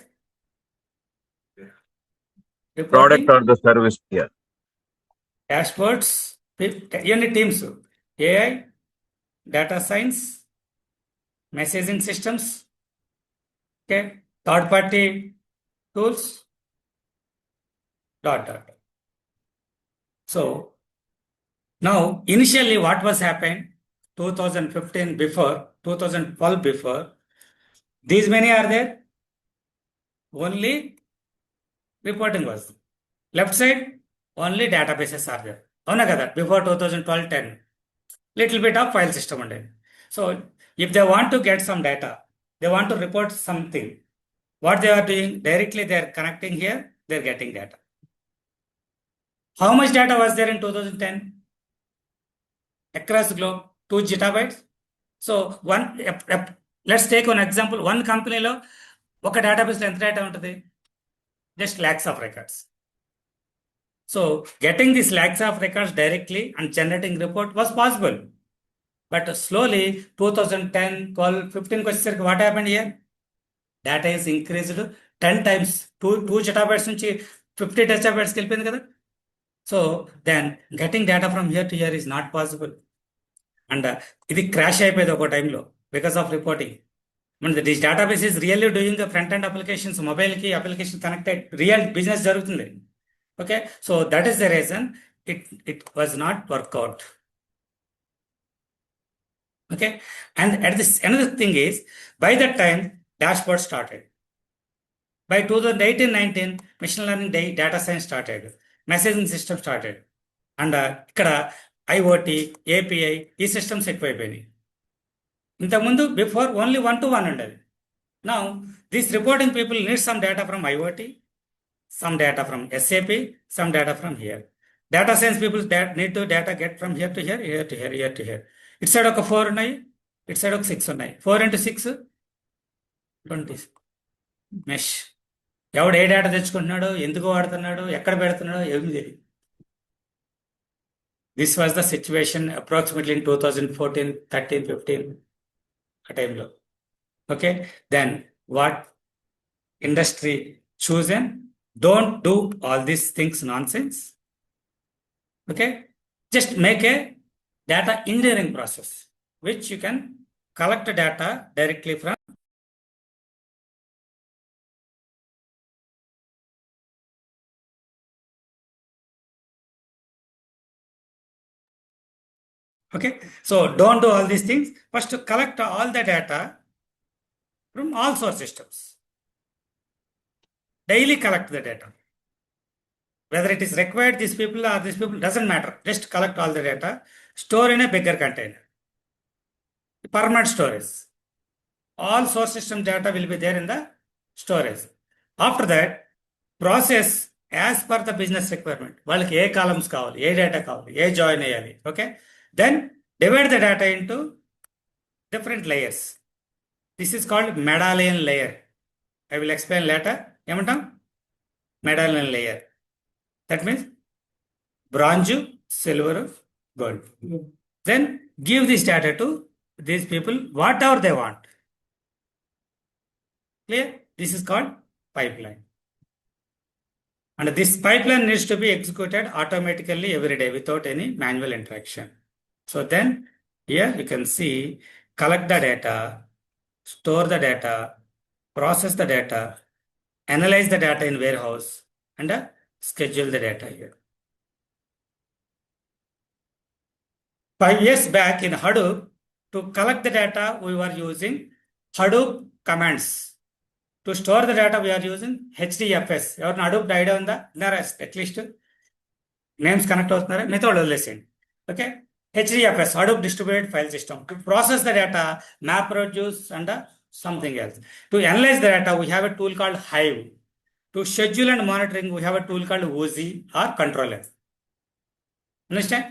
Product or the service here. Dashboards, unit teams, AI, data science, messaging systems, okay, third party tools, ... So now initially what was happened? 2015 before, 2012 before, these many are there. Only reporting was left side, only databases are there. Avuna kada, before 2012-10, little bit of file system ఉండేది. So if they want to get some data, they want to report something, what they are doing? Directly they are connecting here, they are getting data. How much data was there in 2010 across the globe? 2 zettabytes. So let's take one example. One company lo oka database lo enta data untadi? Just lakhs of records. So getting these lakhs of records directly and generating report was possible. But slowly 2010, 12, 15 వచ్చేసరికి what happened here? Data is increased 10 times. 2 zettabytes నుంచి 50 zettabytes కి వెళ్ళిపోయింది కదా. So then getting data from here to here is not possible. And ఇది crash అయిపోయింది ఒక టైంలో because of reporting. This database is really doing front end applications, మొబైల్కి application connected, real business జరుగుతుంది. Okay, so that is the reason it was not work out. Okay, and at this another thing is, by that time dashboard started. By 2018-19 machine learning data science started, messaging system started, and ఇక్కడ IoT, API, ఈ systems ఎక్కువైపోయినాయి. ఇంతకుముందు before only 1-to-1 ఉండేది. Now this reporting people need some data from IoT, some data from SAP, some data from here. Data science people need to data get from here to hear, here to hear, here to hear. ఇటు side ఒక 4 ఉన్నాయి, ఇటు side ఒక 6 ఉన్నాయి. 4 into 6 20 mesh. ఎవడు ఏ data తెచ్చుకుంటున్నాడు, ఎందుకు వాడుతున్నాడు, ఎక్కడ పెడుతున్నాడో ఏమి తెలియదు. This was the situation approximately in 2014, 13, 15 a time low. Okay, then what industry chosen? Don't do all these things nonsense. Okay, just make a data engineering process which you can collect data directly from Okay, so don't do all these things. First, collect all the data from all source systems. Daily collect the data. Whether it is required, these people or these people, doesn't matter. Just collect all the data, store in a bigger container. Permanent storage. All source system data will be there in the storage. After that, process as per the business requirement. వాళ్ళకి ఏ columns కావాలి, ఏ data కావాలి, ఏ join అయ్యాలి. Okay, then divide the data into different layers. This is called medallion layer. I will explain later. ఏమంటాం? Medallion layer. That means bronze, silver, gold. Then give this data to these people whatever they want. Clear? This is called pipeline. And this pipeline needs to be executed automatically every day without any manual interaction. So then here you can see collect the data, store the data, process the data, analyze the data in warehouse, and schedule the data here. 5 years back in Hadoop, to collect the data, we were using Hadoop commands. To store the data, we are using HDFS. ఎవరిని అడూప్ idea ఉందా? ఉన్నారా? At least names connect అవుతున్నారా? Method వదిలేసేయండి. Okay, HDFS, Hadoop Distributed File System. To process the data, MapReduce and something else. To analyze the data, we have a tool called Hive. To schedule and monitoring, we have a tool called Woozy or Controller. Understand?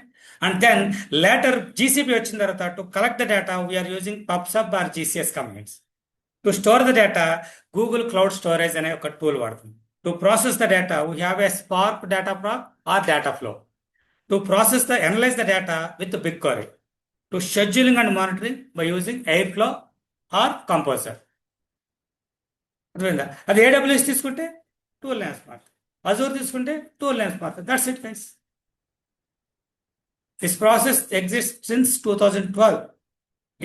And then later GCP వచ్చిన తర్వాత to collect the data, we are using PubSub or GCS commands. To store the data, Google Cloud Storage అనే ఒక tool వాడుతుంది. To process the data, we have a Spark Dataproc or Dataflow. To analyze the data with BigQuery. To scheduling and monitoring by using Airflow or Composer. అర్థమైందా? అది AWS తీసుకుంటే tool names మారుతుంది, Azure తీసుకుంటే tool names మారుతుంది. That's it guys. This process exists since 2012.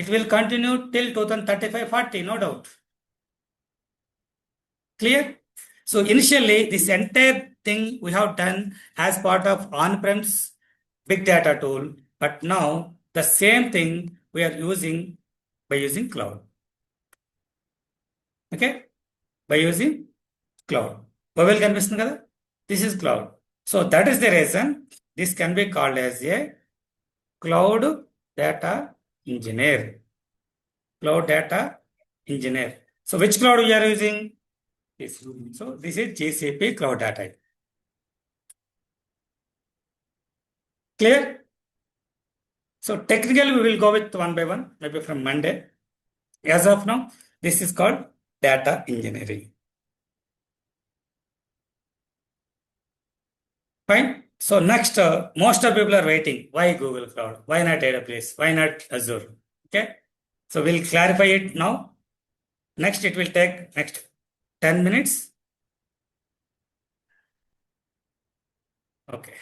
It will continue till 2035-40, no doubt. Clear? So initially, this entire thing we have done as part of on-premise big data tool, but now the same thing we are using by using cloud. Okay? By using cloud. Bubble కనిపిస్తుంది కదా? This is cloud. So that is the reason this can be called as a cloud data engineer. Cloud data engineer. So which cloud we are using? This. So this is GCP cloud data. Clear? So technically we will go with one by one, maybe from Monday. As of now, this is called data engineering. Fine. So next, most of people are waiting. Why Google Cloud? Why not AWS? Why not Azure? Okay. So we'll clarify it now. Next, it will take next 10 minutes. Okay.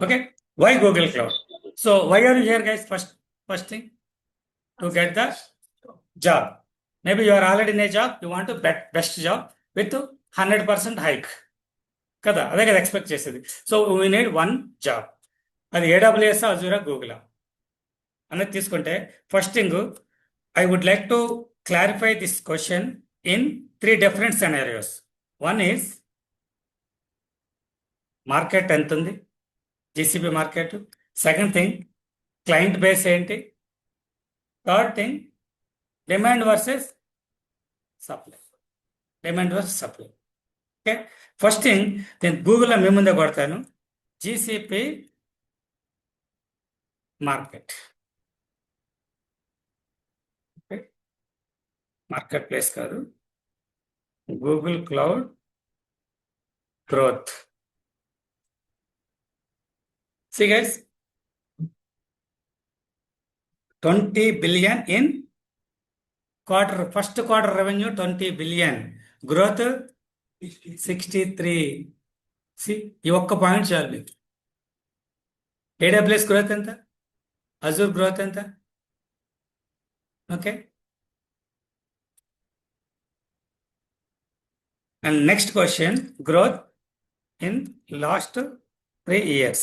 Okay. Why Google Cloud? So why are you here, guys? First thing, to get the job. Maybe you are already in a job. You want to best job with 100% hike. కదా, అదే కదా expect చేసేది. So we need one job. అది AWS, Azure, Google అనేది తీసుకుంటే first thing I would like to clarify this question in 3 different scenarios. One is market ఎంత ఉంది, GCP market. Second thing client base ఏంటి. Third thing demand versus supply. Demand versus supply. Okay, first thing నేను గూగుల్లో మీ ముందే కొడతాను GCP market. Okay, market place కాదు, Google cloud growth. See guys, 20 billion in quarter, first quarter revenue 20 billion, growth 63. See, ఈ ఒక్క point చాలు మీకు. AWS గ్రోత్ ఎంత, Azure గ్రోత్ ఎంత. Okay, and next question growth in last 3 years.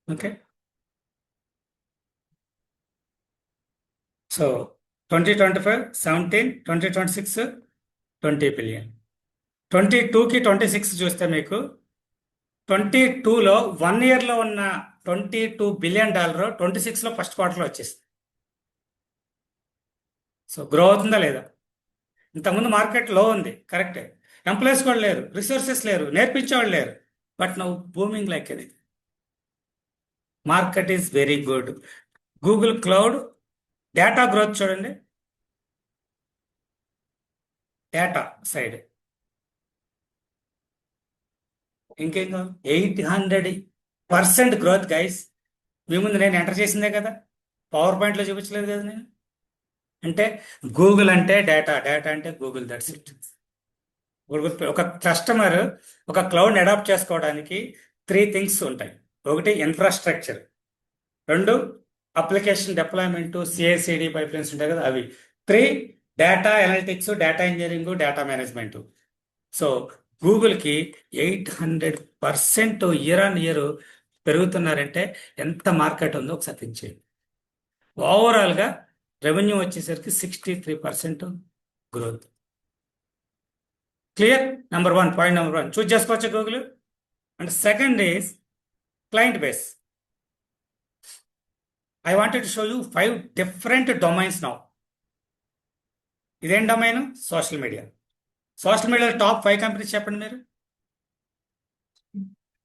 Okay. So 2025, 17, 2026, 20 billion. 22కి 26 చూస్తే మీకు 22లో 1 ఇయర్లో ఉన్న $22 బిలియన్ 26లో ఫస్ట్ క్వార్టర్లో వచ్చేసింది. సో గ్రో అవుతుందా లేదా? ఇంతకుముందు మార్కెట్ లో ఉంది, కరెక్టే. ఎంప్లాయీస్ కూడా లేరు, రిసోర్సెస్ లేరు, నేర్పించేవాళ్ళు లేరు. బట్ నౌ బూమింగ్ లైక్ ఇది. Market is very good. Google cloud data growth చూడండి, డేటా సైడ్ ఇంకేం 800% గ్రోత్ గైస్. మీ ముందు నేను ఎంటర్ చేసిందే కదా, పవర్ పాయింట్లో చూపించలేదు కదా నేను. అంటే గూగుల్ అంటే డేటా, డేటా అంటే గూగుల్, దట్స్ ఇట్. ఒక కస్టమర్ ఒక క్లౌడ్ని అడాప్ట్ చేసుకోవడానికి 3 థింగ్స్ ఉంటాయి. ఒకటి infrastructure, 2 application deployment, CI/CD pipelines ఉంటాయి కదా అవి, 3 data analytics, data engineering, data management. So గూగుల్కి 800% ఇయర్ ఆన్ ఇయర్ పెరుగుతున్నారంటే ఎంత మార్కెట్ ఉందో ఒకసారి థింక్ చేయండి. ఓవరాల్గా రెవెన్యూ వచ్చేసరికి 63% growth. Clear? Number 1, point number 1 చూస్ చేసుకోవచ్చు Google. And second is client base. I wanted to show you 5 different domains now. ఇదేం domain? Social media. Social media top 5 companies చెప్పండి మీరు.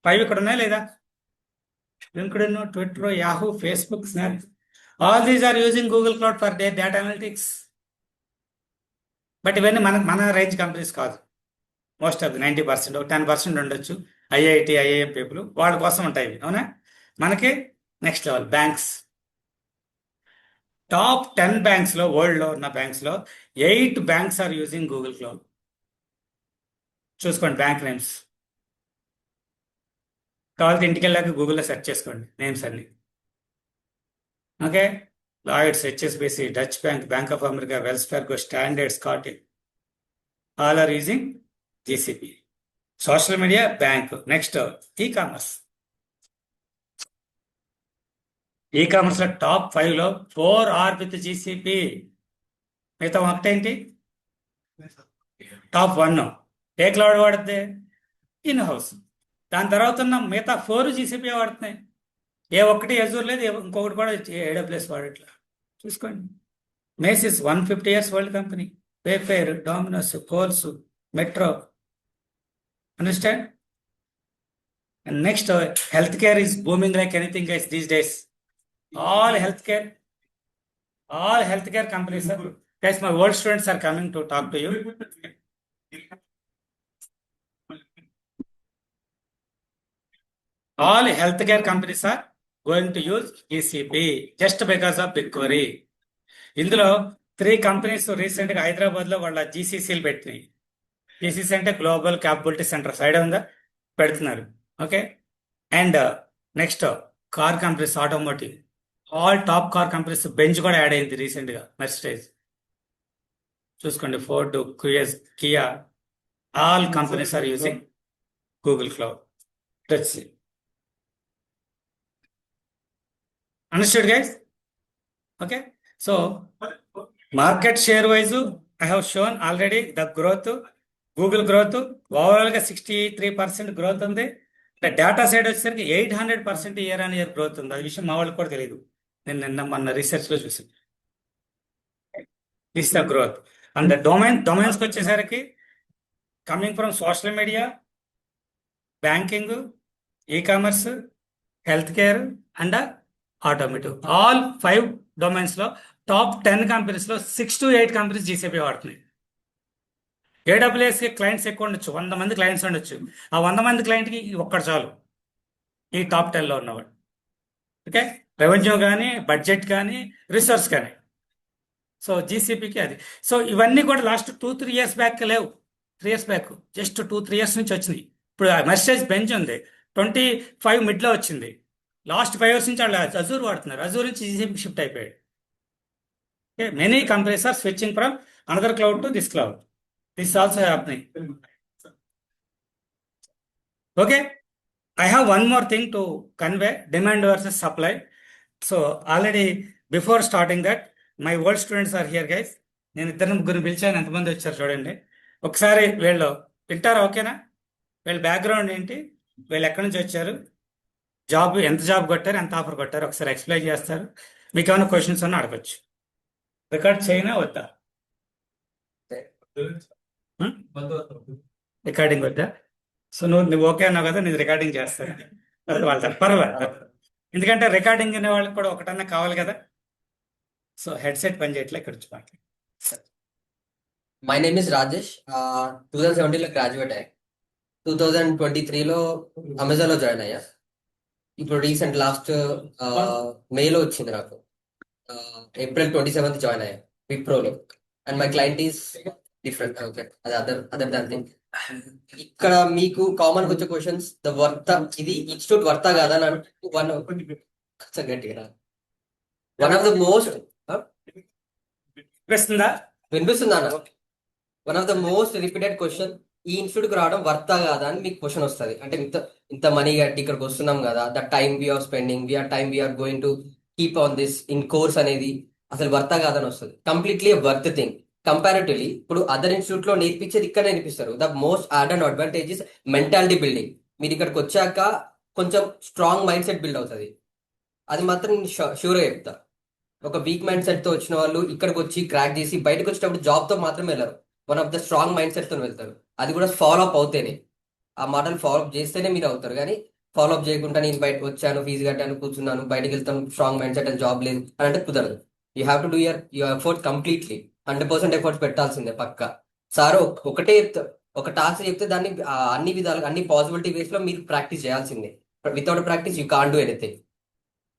5 ఇక్కడ ఉన్నాయి లేదా? LinkedIn, Twitter, Yahoo, Facebook, Snap, all these are using Google cloud for their data analytics. But ఇవన్నీ మన range companies కాదు. Most of 90%, 10% ఉండొచ్చు IIT, IIM పీపుల్, వాళ్ళ కోసం ఉంటాయి ఇవి, అవునా? మనకి నెక్స్ట్ లెవెల్ బ్యాంక్స్. టాప్ 10 బ్యాంక్స్లో, వరల్డ్లో ఉన్న బ్యాంక్స్లో 8 banks are using Google cloud. చూసుకోండి బ్యాంక్ నేమ్స్. కావాలంటే ఇంటికి వెళ్ళాక గూగుల్లో సెర్చ్ చేసుకోండి నేమ్స్ అన్ని. Okay, Lloyds, HSBC, Deutsche bank, bank of America, Wells Fargo, Standard, స్కాటిక్, all are using GCP. Social media, bank. Next e-commerce. ఈ-కామర్స్లో టాప్ 5లో 4 ఆర్ విత్ GCP. మిగతా ఒకటేంటి? టాప్ 1 ఏ క్లౌడ్ వాడుతుంది? In house. దాని తర్వాత ఉన్న మిగతా 4 GCP వాడుతున్నాయి. ఏ ఒక్కటి అజూర్ లేదు, ఇంకొకటి కూడా AWS వాడట్లా. చూసుకోండి. మేసిస్ 150 years వరల్డ్ కంపెనీ, పేఫేర్, Domino's, Kohl's, Metro. Understand? And next health care is booming like anything guys these days. All healthcare companies are, guys, my world students are coming to talk to you. All healthcare companies are going to use GCP just because of BigQuery. ఇందులో 3 companies రీసెంట్గా హైదరాబాద్లో వాళ్ళ GCCలు పెట్టినాయి. GCC అంటే global capability centres, idea ఉందా? పెడుతున్నారు. Okay, and next car companies, automotive, all top car companies. Benz కూడా add అయింది రీసెంట్గా, మెర్సిడైజ్. చూసుకోండి, Ford, Kia, all companies are using Google cloud. Let's see. Understood guys? Okay, so market share wise I have shown already the growth. Google growth ఓవరాల్గా 63% growth ఉంది. Data side వచ్చేసరికి 800% year on year growth ఉంది. అది విషయం మా వాళ్ళకి కూడా తెలియదు, నేను నిన్న మన రీసెర్చ్లో చూసాను. This the growth. అండ్ డొమైన్స్కి వచ్చేసరికి coming from social media, banking, e-commerce, health care and automotive. All 5 డొమైన్స్లో టాప్ 10 కంపెనీస్లో 6 to 8 కంపెనీస్ GCP వాడుతున్నాయి. AWSకి క్లయింట్స్ ఎక్కువ ఉండొచ్చు, 100 మంది క్లయింట్స్ ఉండొచ్చు. ఆ 100 మంది క్లయింట్కి ఒక్కడు చాలు, ఈ టాప్ 10లో ఉన్నవాడు. ఓకే, రెవెన్యూ కానీ, బడ్జెట్ కానీ, రిసోర్స్ కానీ. సో GCPకి అది. సో ఇవన్నీ కూడా లాస్ట్ 2-3 years బ్యాక్ లేవు. 3 years బ్యాక్, జస్ట్ 2-3 years నుంచి వచ్చినాయి. ఇప్పుడు మెర్సిడైజ్ బెంచ్ ఉంది, 25 మిడ్లో వచ్చింది. లాస్ట్ 5 years నుంచి వాళ్ళు అజూర్ వాడుతున్నారు. అజూర్ నుంచి GCP షిఫ్ట్ అయిపోయాడు. Okay, many companies are switching from another cloud to this cloud. This is also happening. Okay, I have one more thing to convey: demand versus supply. So already before starting that, my old students are here, guys. నేను ఇద్దరు ముగ్గురు పిలిచాను, ఎంతమంది వచ్చారు చూడండి. ఒకసారి వీళ్ళు వింటారా? ఓకేనా? వీళ్ళ బ్యాక్గ్రౌండ్ ఏంటి, వీళ్ళు ఎక్కడి నుంచి వచ్చారు, జాబ్ ఎంత జాబ్ కొట్టారు, ఎంత ఆఫర్ కొట్టారు, ఒకసారి ఎక్స్ప్లెయిన్ చేస్తారు. మీకు ఏమైనా క్వశ్చన్స్ అన్నా అడగచ్చు. రికార్డ్ చేయనా వద్దా? రికార్డింగ్ వద్దా? సో నువ్వు ఓకే అన్నావు కదా, నేను రికార్డింగ్ చేస్తాను. తర్వాత వాళ్ళ పర్వాలేదు, ఎందుకంటే రికార్డింగ్ అనే వాళ్ళకి కూడా ఒకటన్నా కావాలి కదా. సో హెడ్సెట్ పని చేయట్లే, ఇక్కడ వచ్చి మాట్లాడు. My name is Rajesh. 2017లో గ్రాడ్యుయేట్ అయ్యా. 2023లో అమెజాన్లో జాయిన్ అయ్యా. ఇప్పుడు రీసెంట్ లాస్ట్ మేలో వచ్చింది నాకు. April 27th జాయిన్ అయ్యా విప్రోలో. And my client is different. Okay, అది అదర్ దాన్ థింగ్. ఇక్కడ మీకు కామన్ వచ్చే క్వశ్చన్స్, ద వర్త ఇది ఇన్స్టిట్యూట్ వర్తా కాదా అని వన్ గట్టిగా వన్ ఆఫ్ ద మోస్ట్ వినిపిస్తుందా? వినిపిస్తుందా అన్న? One of the most repeated question, ఈ ఇన్స్టిట్యూట్ కి రావడం వర్తా కాదా అని మీకు క్వశ్చన్ వస్తుంది. అంటే ఇంత మనీ కట్టి ఇక్కడికి వస్తున్నాం కదా, the time we are spending, time we are going to keep on this in course అనేది అసలు వర్తా కాదని వస్తుంది. Completely worth thing. కంపారిటివ్లీ ఇప్పుడు అదర్ ఇన్స్టిట్యూట్ లో నేర్పించేది ఇక్కడ నేర్పిస్తారు. The most add and advantage is mentality building. మీరు ఇక్కడికి వచ్చాక కొంచెం స్ట్రాంగ్ మైండ్ సెట్ బిల్డ్ అవుతుంది. అది మాత్రం నేను షూర్గా చెప్తా. ఒక వీక్ మైండ్ సెట్ తో వచ్చిన వాళ్ళు ఇక్కడికి వచ్చి క్రాక్ చేసి బయటకు వచ్చేటప్పుడు జాబ్ తో మాత్రమే వెళ్ళరు, one of the strong mind set తో వెళ్తారు. అది కూడా ఫాలో అప్ అవుతేనే, ఆ మాటలు ఫాలో అప్ చేస్తేనే మీరు అవుతారు. కానీ ఫాలో అప్ చేయకుండా నేను బయట వచ్చాను, ఫీజు కట్టాను, కూర్చున్నాను, బయటకు వెళ్తాను, strong mind set and job లేదు అని అంటే కుదరదు. You have to do your effort completely. 100% efforts పెట్టాల్సిందే పక్కా. సార్ ఒకటే ఒక టాస్క్ చెప్తే దాన్ని అన్ని విధాలుగా అన్ని పాసిబిలిటీ వేస్ లో మీరు ప్రాక్టీస్ చేయాల్సిందే. Without practice you can't do anything.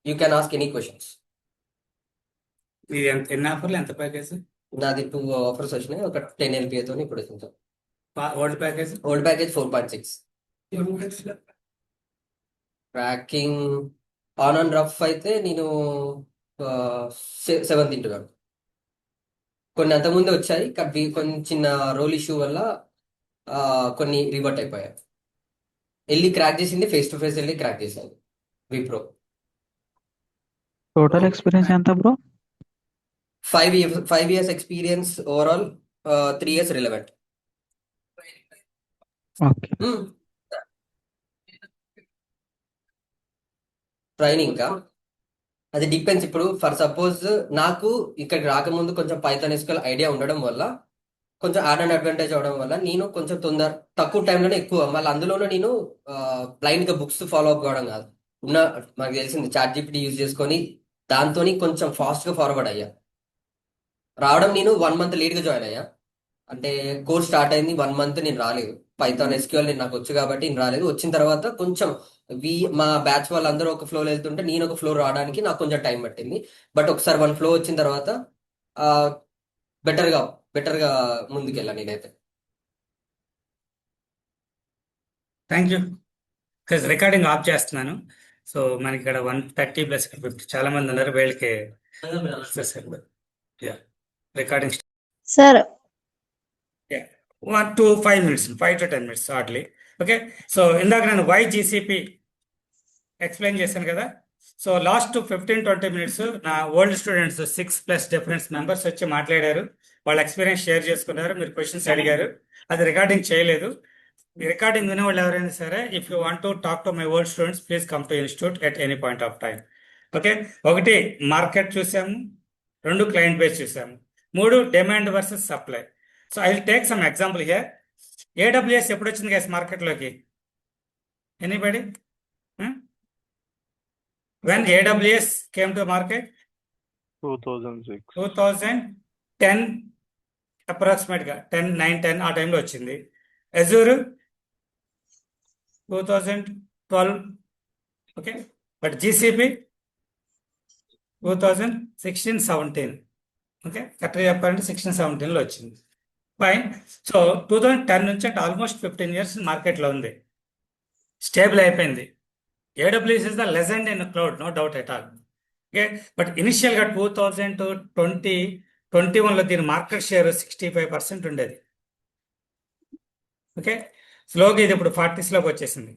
You can ask any questions. ఇది ఎన్ని ఆఫర్లు, ఎంత ప్యాకేజ్? నాది 2 ఆఫర్స్ వచ్చినాయి. ఒక 10 LPA తో ఇప్పుడు వచ్చింది. Old package? Old package 4.6. Tracking on and rough అయితే నేను 7 తింటున్నాను. కొన్ని అంతకుముందే వచ్చాయి, కొన్ని చిన్న రోల్ ఇష్యూ వల్ల కొన్ని రివర్ట్ అయిపోయాయి. వెళ్ళి క్రాక్ చేసింది, ఫేస్ టు ఫేస్ వెళ్ళి క్రాక్ చేశాను విప్రో. టోటల్ ఎక్స్పీరియన్స్ ఎంత bro? 5 years experience overall, 3 years relevant. Okay. Training అది డిపెండ్స్. ఇప్పుడు ఫర్ సపోజ్ నాకు ఇక్కడికి రాకముందు కొంచెం పైథాన్ SQL ఐడియా ఉండడం వల్ల, కొంచెం యాడ్ అండ్ అడ్వాంటేజ్ అవడం వల్ల నేను కొంచెం తక్కువ టైంలోనే ఎక్కువ, మళ్ళీ అందులోనే నేను బ్లైండ్ గా బుక్స్ ఫాలో అప్ కావడం కాదు, మనకు తెలిసింది ChatGPT యూజ్ చేసుకొని దాంతో కొంచెం ఫాస్ట్ గా ఫార్వర్డ్ అయ్యా. రావడం నేను 1 month లేట్ గా జాయిన్ అయ్యా. అంటే కోర్స్ స్టార్ట్ అయింది 1 month నేను రాలేదు. పైథాన్ SQL నాకు వచ్చు కాబట్టి నేను రాలేదు. వచ్చిన తర్వాత కొంచెం మా బ్యాచ్ వాళ్ళందరూ ఒక ఫ్లో వెళ్తుంటే నేను ఒక ఫ్లో రావడానికి నాకు కొంచెం టైం పట్టింది. బట్ ఒకసారి 1 flow వచ్చిన తర్వాత బెటర్ గా ముందుకెళ్ళాను నేనైతే. Thank you. రికార్డింగ్ ఆఫ్ చేస్తున్నాను. సో మనకి ఇక్కడ 130 + 50 చాలా మంది ఉన్నారు. వీళ్ళకి recording sir 1 to 5 minutes, 5 to 10 minutes hardly. Okay, so ఇందాక నేను YGCP ఎక్స్ప్లెయిన్ చేశాను కదా. సో లాస్ట్ 15-20 minutes నా ఓల్డ్ స్టూడెంట్స్ 6+ డిఫరెంట్ మెంబర్స్ వచ్చి మాట్లాడారు. వాళ్ళ ఎక్స్పీరియన్స్ షేర్ చేసుకున్నారు, మీరు క్వశ్చన్స్ అడిగారు. అది రికార్డింగ్ చేయలేదు. ఈ రికార్డింగ్ వినే వాళ్ళు ఎవరైనా సరే, if you want to talk to my old students, please come to institute at any point of time. Okay, 1 market చూసాము, 2 క్లయింట్ బేస్ చూసాము, 3 demand versus supply. So I will take some example here. AWS ఎప్పుడు వచ్చింది guys మార్కెట్లోకి? Anybody? When AWS came to market? 2006. 2010 approximate గా 9-10 ఆ టైంలో వచ్చింది. Azure 2012. Okay, but GCP 2016-17. Okay, కరెక్ట్గా చెప్పాలంటే 16-17లో వచ్చింది. ఫైన్. సో 2010 నుంచి అంటే ఆల్మోస్ట్ 15 years మార్కెట్లో ఉంది, స్టేబుల్ అయిపోయింది. AWS is the legend in cloud, no doubt at all. Okay, but ఇనిషియల్గా 2020 21లో దీని మార్కెట్ షేర్ 65% ఉండేది. ఓకే, స్లోగా ఇది ఇప్పుడు 40స్లోకి వచ్చేసింది.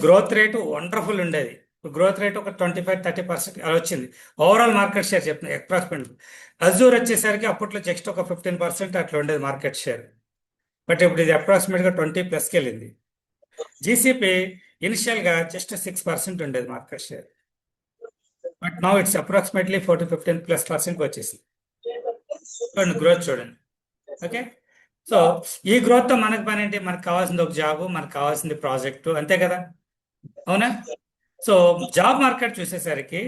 గ్రోత్ రేటు వండర్ఫుల్ ఉండేది. గ్రోత్ రేట్ ఒక 25-30% అలా వచ్చింది. ఓవరాల్ మార్కెట్ షేర్ చెప్తుంది అప్రాక్సిమేట్. అజూర్ వచ్చేసరికి అప్పట్లో జస్ట్ ఒక 15% అట్లా ఉండేది మార్కెట్ షేర్. బట్ ఇప్పుడు ఇది అప్రాక్సిమేట్గా 20+కి వెళ్ళింది. జీసీపీ ఇనిషియల్గా జస్ట్ 6% ఉండేది market share. But now it's approximately 15+% వచ్చేసింది. చూడండి గ్రోత్ చూడండి. ఓకే, సో ఈ గ్రోత్తో మనకు పని ఏంటి? మనకు కావాల్సింది ఒక జాబ్, మనకు కావాల్సింది ప్రాజెక్టు, అంతే కదా, అవునా? సో జాబ్ మార్కెట్ చూసేసరికి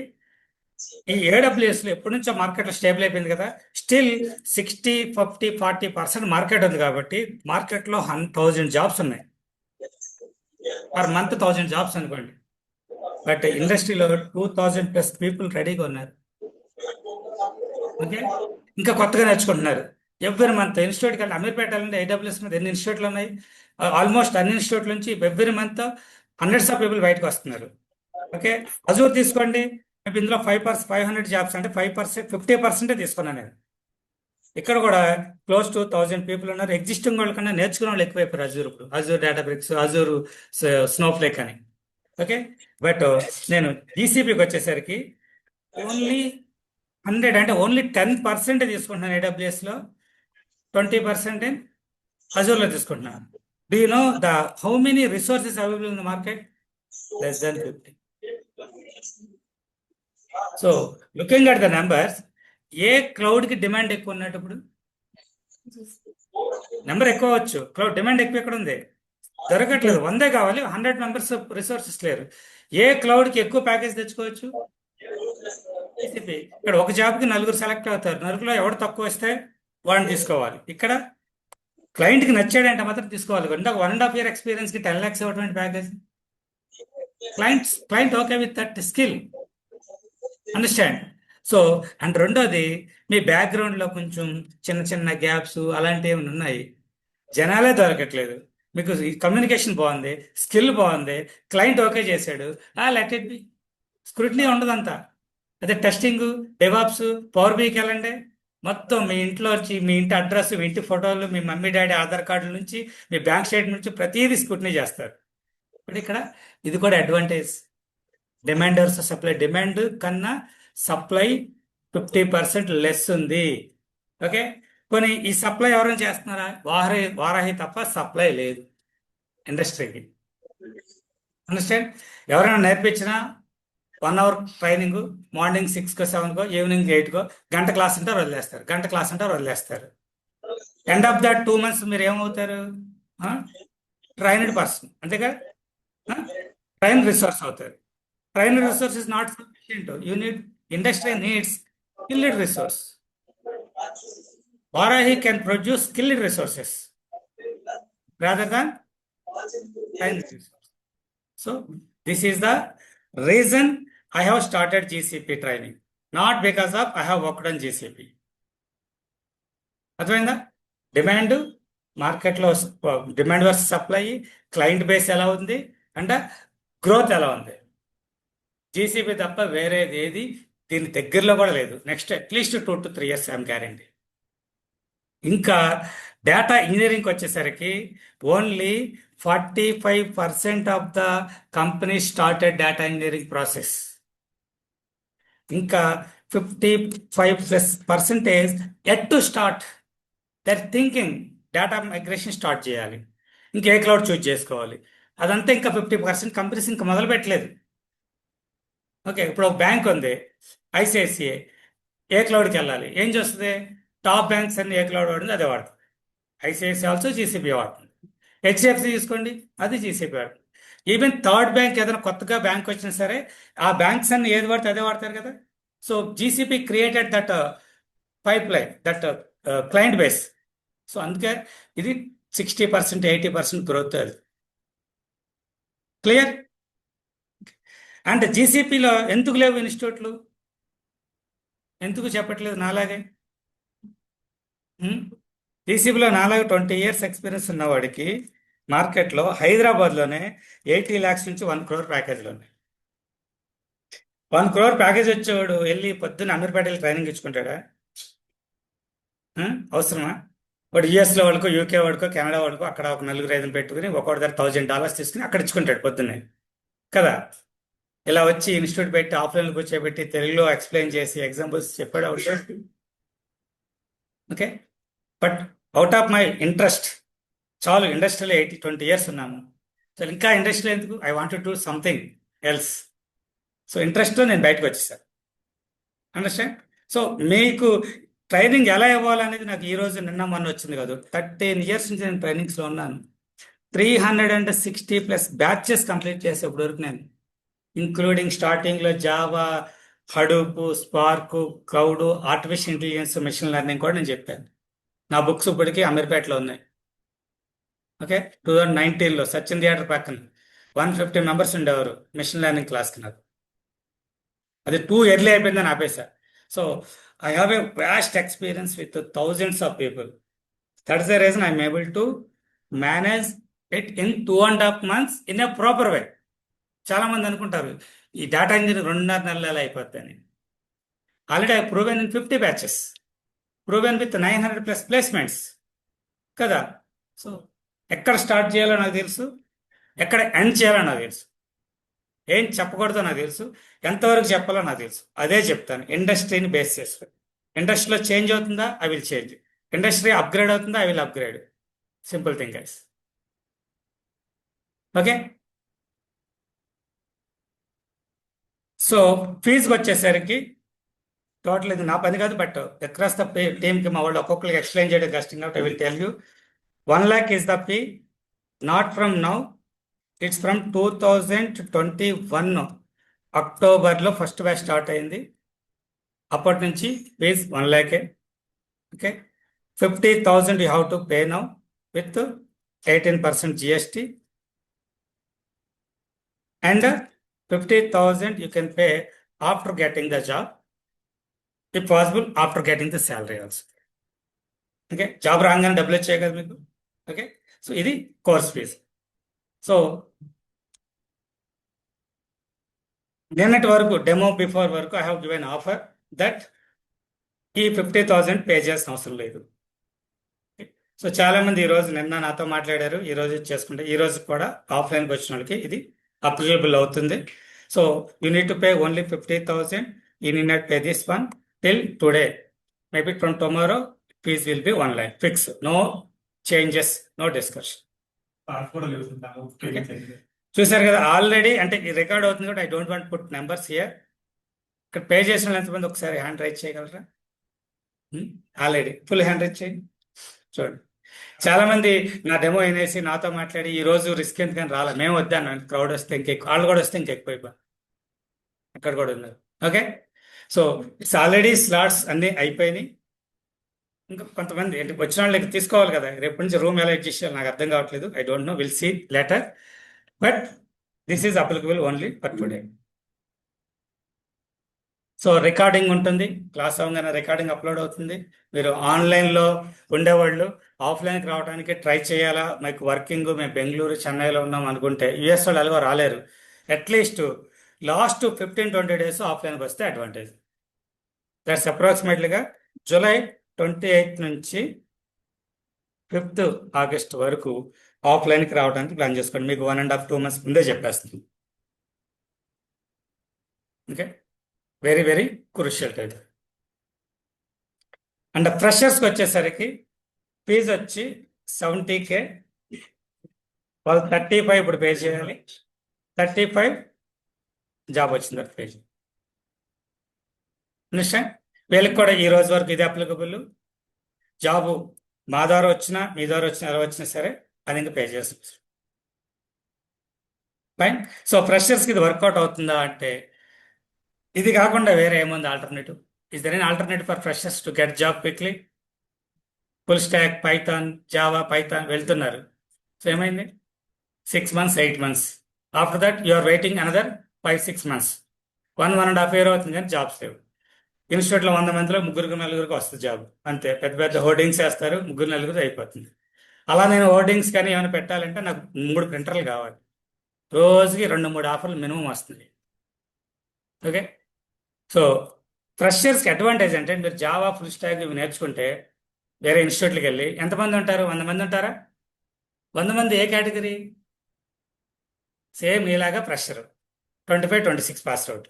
ఈ ఏడబ్ల్యూఎస్లో ఎప్పటి నుంచో మార్కెట్లో స్టేబుల్ అయిపోయింది కదా. స్టిల్ 60-50-40% మార్కెట్ ఉంది కాబట్టి మార్కెట్లో 1000 జాబ్స్ ఉన్నాయి. పర్ మంత్ 1000 జాబ్స్ అనుకోండి. బట్ ఇండస్ట్రీలో 2000+ పీపుల్ రెడీగా ఉన్నారు. ఓకే, ఇంకా కొత్తగా నేర్చుకుంటున్నారు. ఎవ్రీ మంత్ ఇన్స్టిట్యూట్కి వెళ్ళి అమీర్పేట వెళ్ళండి, AWS మీద ఎన్ని ఇన్స్టిట్యూట్లు ఉన్నాయి? ఆల్మోస్ట్ అన్ని ఇన్స్టిట్యూట్ల నుంచి every month hundreds of people బయటకు వస్తున్నారు. ఓకే, అజూర్ తీసుకోండి, రేపు ఇందులో 500 జాబ్స్ అంటే 5%, 50% తీసుకున్నాను నేను. ఇక్కడ కూడా క్లోజ్ టు 1000 పీపుల్ ఉన్నారు. ఎగ్జిస్టింగ్ వాళ్ళ కన్నా నేర్చుకునే వాళ్ళు ఎక్కువైపోయారు. అజూర్ ఇప్పుడు అజూర్ డేటాబ్రిక్స్, అజూర్ స్నోఫ్లేక్ అని. ఓకే, బట్ నేను జీసీపీకి వచ్చేసరికి ఓన్లీ 100 అంటే ఓన్లీ 10% తీసుకుంటున్నాను AWSలో, 20% అజూర్లో తీసుకుంటున్నాను. Do you know how many resources available in the market? Less than 50. So looking at the numbers, ఏ క్లౌడ్కి డిమాండ్ ఎక్కువ ఉన్నప్పుడు? నెంబర్ ఎక్కువ అవచ్చు, క్లౌడ్ డిమాండ్ ఎక్కువ ఎక్కడ ఉంది? దొరకట్లేదు. 100 కావాలి, 100 మెంబర్స్ రిసోర్సెస్ లేరు. ఏ క్లౌడ్కి ఎక్కువ ప్యాకేజ్ తెచ్చుకోవచ్చు? GCP. ఇక్కడ ఒక జాబ్కి 4 సెలెక్ట్ అవుతారు. 4లో ఎవడు తక్కువ వస్తే వాడిని తీసుకోవాలి. ఇక్కడ క్లయింట్కి నచ్చాడంటే మాత్రం తీసుకోవాలి. 1.5 year ఎక్స్పీరియన్స్కి 10 lakhs ఇవ్వటువంటి package. Client okay with that skill, understand? So and రెండోది, మీ బ్యాక్గ్రౌండ్లో కొంచెం చిన్న చిన్న గ్యాప్స్ అలాంటివి ఏమైనా ఉన్నాయి, జనాలే దొరకట్లేదు. మీకు కమ్యూనికేషన్ బాగుంది, స్కిల్ బాగుంది, క్లయింట్ ఓకే చేశాడు, లెట్ ఇట్ బి. స్క్రూటినీ ఉండదంతా. అదే టెస్టింగ్, డెవాప్స్, పవర్ బీకి వెళ్ళండి, మొత్తం మీ ఇంట్లో వచ్చి మీ ఇంటి అడ్రస్, మీ ఇంటి ఫోటోలు, మీ మమ్మీ డాడీ ఆధార్ కార్డుల నుంచి, మీ బ్యాంక్ స్టేట్మెంట్ నుంచి ప్రతిదీ స్క్రూటినీ చేస్తారు. ఇప్పుడు ఇక్కడ ఇది కూడా advantage. Demand versus supply. Demand కన్నా సప్లై 50% లెస్ ఉంది. ఓకే, కొన్ని ఈ సప్లై ఎవరైనా చేస్తున్నారా? వారాహి తప్ప సప్లై లేదు ఇండస్ట్రీకి. అండర్స్టాండ్? ఎవరైనా నేర్పించినా 1 hour ట్రైనింగ్, మార్నింగ్ 6కో 7కో, ఈవినింగ్ 8కో, గంట క్లాస్ అంటారు వదిలేస్తారు, గంట క్లాస్ అంటారు వదిలేస్తారు. ఎండ్ ఆఫ్ దట్ 2 months మీరు ఏమవుతారు? ట్రైన్డ్ పర్సన్, అంతేగా, ట్రైన్ రిసోర్స్ అవుతారు. Train resource is not sufficient. You need, industry needs skilled resource. Varahi can produce skilled resources rather than trained resources. So this is the reason I have started GCP training, not because of I have worked on GCP. అర్థమైందా? Demand మార్కెట్లో, demand versus supply, client base ఎలా ఉంది అంటే growth ఎలా ఉంది. GCP తప్ప వేరేది ఏది దీని దగ్గరలో కూడా లేదు. Next at least 2 to 3 years I'm guarantee. ఇంకా డేటా ఇంజనీరింగ్కి వచ్చేసరికి only 45% of the company started data engineering process. ఇంకా 55+% yet to start. They're thinking data migration start చేయాలి, ఇంకే క్లౌడ్ చూజ్ చేసుకోవాలి. అదంతా ఇంకా 50% కంపెనీస్ ఇంకా మొదలు పెట్టలేదు. ఓకే, ఇప్పుడు ఒక బ్యాంక్ ఉంది ICICI, ఏ క్లౌడ్కి వెళ్ళాలి? ఏం చేస్తుంది? టాప్ బ్యాంక్స్ అన్ని ఏ క్లౌడ్ వాడుతుంది అదే వాడుతుంది. ICICI ఆల్సో GCP వాడుతుంది. HDFC తీసుకోండి, అది GCP వాడుతుంది. ఈవెన్ థర్డ్ బ్యాంక్ ఏదైనా కొత్తగా బ్యాంక్ వచ్చినా సరే ఆ బ్యాంక్స్ అన్ని ఏది వాడితే అదే వాడతారు కదా. So GCP created that pipe line, that client base. So అందుకే ఇది 60%, 80% గ్రోత్. అది క్లియర్? అంటే జీసీపీలో ఎందుకు లేవు ఇన్స్టిట్యూట్లు? ఎందుకు చెప్పట్లేదు నాలాగే? జీసీపీలో నాలాగే 20 years ఎక్స్పీరియన్స్ ఉన్నవాడికి మార్కెట్లో హైదరాబాద్లోనే 80 lakhs నుంచి 1 crore ప్యాకేజ్లు ఉన్నాయి. 1 crore ప్యాకేజ్ వచ్చేవాడు వెళ్ళి పొద్దున్న అమీర్పేటలో ట్రైనింగ్ ఇచ్చుకుంటాడా? అవసరమా? వాడు యుఎస్లో వాడుకో, యూకే వాడుకో, కెనడా వాడుకో, అక్కడ ఒక 4-5 పెట్టుకుని ఒక్కొక్కటి దగ్గర $1,000 తీసుకుని అక్కడ ఇచ్చుకుంటాడు పొద్దున్నే కదా. ఇలా వచ్చి ఇన్స్టిట్యూట్ పెట్టి ఆఫ్లైన్లో కూర్చోబెట్టి తెలుగులో ఎక్స్ప్లెయిన్ చేసి ఎగ్జాంపుల్స్ చెప్పాడు out. Okay, but out of my interest, చాలు ఇండస్ట్రీలో 20 years ఉన్నాము, సో ఇంకా ఇండస్ట్రీలో ఎందుకు, I want to do something else. So ఇంట్రెస్ట్తో నేను బయటకు వచ్చేసాను. అండర్స్టాండ్? సో మీకు ట్రైనింగ్ ఎలా ఇవ్వాలనేది నాకు ఈ రోజు నిన్న మొన్న వచ్చింది కాదు. 13 years నుంచి నేను ట్రైనింగ్స్లో ఉన్నాను. 360+ బ్యాచెస్ కంప్లీట్ చేసేప్పటి వరకు నేను, ఇంక్లూడింగ్ స్టార్టింగ్లో Java, Hadoop, spark, cloud, artificial intelligence, machine learning కూడా నేను చెప్పాను. నా బుక్స్ ఇప్పటికీ అమీర్పేటలో ఉన్నాయి. ఓకే, 2019లో సచిన్ థియేటర్ పక్కన 150 members ఉండేవారు మెషిన్ లెర్నింగ్ క్లాస్కి. నాకు అది టూ ఎర్లీ అయిపోయిందని ఆపేసా. So I have a vast experience with thousands of people. That is the reason I am able to manage it in 2.5 months in a proper way. చాలా మంది అనుకుంటారు ఈ డేటా ఇంజనీర్ 2.5 నెలలు అయిపోద్దని. Already I proven in 50 batches, proven with 900+ placements కదా. So ఎక్కడ start చేయాలో నాకు తెలుసు, ఎక్కడ ఎండ్ చేయాలో నాకు తెలుసు, ఏం చెప్పకూడదో నాకు తెలుసు, ఎంతవరకు చెప్పాలో నాకు తెలుసు. అదే చెప్తాను ఇండస్ట్రీని బేస్ చేసుకుని. ఇండస్ట్రీలో చేంజ్ అవుతుందా, I will change. Industry upgrade అవుతుందా, I will upgrade. Simple thing guys. Okay, so ఫీజుకి వచ్చేసరికి టోటల్ ఇది నా పని కాదు, బట్ అక్రాస్ ద టీమ్కి మా వాళ్ళు ఒక్కొక్కరికి ఎక్స్ప్లెయిన్ చేయడం కష్టం కాబట్టి I will tell you. 1 lakh is the fee, not from now, it's from 2021 అక్టోబర్లో ఫస్ట్ బ్యాచ్ స్టార్ట్ అయింది. అప్పటి నుంచి fees 1 lakh. Okay, 50,000 you have to pay now with 18% GST, and 50,000 you can pay after getting the job, if possible after getting the salary also. Okay, job రాగానే డబ్బులు వచ్చాయి కదా మీకు. Okay, so ఇది course fees. So నిన్నటి వరకు demo before వరకు I have given offer that ఈ 50,000 పే చేసిన అవసరం లేదు. సో చాలా మంది ఈరోజు నిన్న నాతో మాట్లాడారు, ఈరోజు చేసుకుంటే ఈరోజు కూడా ఆఫ్లైన్కి వచ్చిన వాళ్ళకి ఇది అప్లికబుల్ అవుతుంది. So you need to pay only 50,000. You need not pay this one till today. Maybe from tomorrow fees will be 1 lakh fix, no changes, no discussion. చూసారు కదా ఆల్రెడీ, అంటే ఈ రికార్డ్ అవుతుంది కూడా. I don't want put numbers here. ఇక్కడ pay చేసిన వాళ్ళు ఎంతమంది ఒకసారి హ్యాండ్ రైజ్ చేయగలరా? ఆల్రెడీ ఫుల్ హ్యాండ్ రైజ్ చేయండి. చూడండి, చాలా మంది నా డెమో వినేసి నాతో మాట్లాడి ఈ రోజు రిస్క్ ఎందుకని రాలే, మేము వద్దాను, క్రౌడ్ వస్తే ఇంకెక్కువ, వాళ్ళు కూడా వస్తే ఇంకెక్కువ అక్కడ కూడా ఉన్నారు. Okay, so it's already slots అన్నీ అయిపోయినాయి. ఇంకా కొంతమంది అంటే వచ్చిన వాళ్ళకి తీసుకోవాలి కదా, రేపు నుంచి రూమ్ ఎలా అడ్జస్ట్ చేయాలి నాకు అర్థం కావట్లేదు. I don't know, will see later, but this is applicable only for today. So recording ఉంటుంది, క్లాస్ అవగానే రికార్డింగ్ అప్లోడ్ అవుతుంది. మీరు ఆన్లైన్లో ఉండేవాళ్ళు ఆఫ్లైన్కి రావడానికి ట్రై చేయాలా, మీకు వర్కింగ్ మేము బెంగళూరు, చెన్నైలో ఉన్నాం అనుకుంటే, యుఎస్ వాళ్ళు ఎలాగో రాలేరు, అట్లీస్ట్ లాస్ట్ 15-20 days ఆఫ్లైన్కి వస్తే అడ్వాంటేజ్. దట్స్ అప్రాక్సిమేట్లీగా జూలై 28 నుంచి 5th August వరకు ఆఫ్లైన్కి రావడానికి ప్లాన్ చేసుకోండి. మీకు 1.5-2 months ముందే చెప్పేస్తుంది. Okay, very very crucial time. And ఫ్రెషర్స్కి వచ్చేసరికి ఫీజు వచ్చి 70K. వాళ్ళు 35 ఇప్పుడు పే చేయాలి. 35 జాబ్ వచ్చింది పే చేయాలి. అండర్స్టాండ్? వీళ్ళకి కూడా ఈ రోజు వరకు ఇది అప్లికబుల్. జాబు మా ద్వారా వచ్చినా మీ ద్వారా వచ్చినా ఎలా వచ్చినా సరే అది ఇంకా పే చేస్తుంది. ఫైన్. సో ఫ్రెషర్స్కి ఇది వర్కౌట్ అవుతుందా అంటే, ఇది కాకుండా వేరే ఏముంది alternative? Is there an alternative for freshers to get job quickly? Full stack, Python, Java, Python వెళ్తున్నారు. సో ఏమైంది? 6 months, 8 months. After that you are waiting another 5-6 months. 1.5 year అవుతుంది కానీ జాబ్స్ లేవు. ఇన్స్టిట్యూట్లో 100 మందిలో 3-4 వస్తుంది జాబ్, అంతే. పెద్ద పెద్ద హోర్డింగ్స్ వేస్తారు, 3-4 అయిపోతుంది. అలా నేను హోర్డింగ్స్ కానీ ఏమైనా పెట్టాలంటే నాకు 3 printerలు కావాలి. రోజుకి 2-3 ఆఫర్లు మినిమం వస్తుంది. ఓకే, సో ఫ్రెషర్స్కి అడ్వాంటేజ్ అంటే మీరు జావా ఫుల్ స్టాక్ ఇవి నేర్చుకుంటే వేరే ఇన్స్టిట్యూట్కి వెళ్ళి ఎంతమంది ఉంటారు? 100 మంది ఉంటారా? 100 మంది ఏ కేటగిరీ? సేమ్ నీలాగా ఫ్రెషర్ 25-26 పాస్ అవుట్.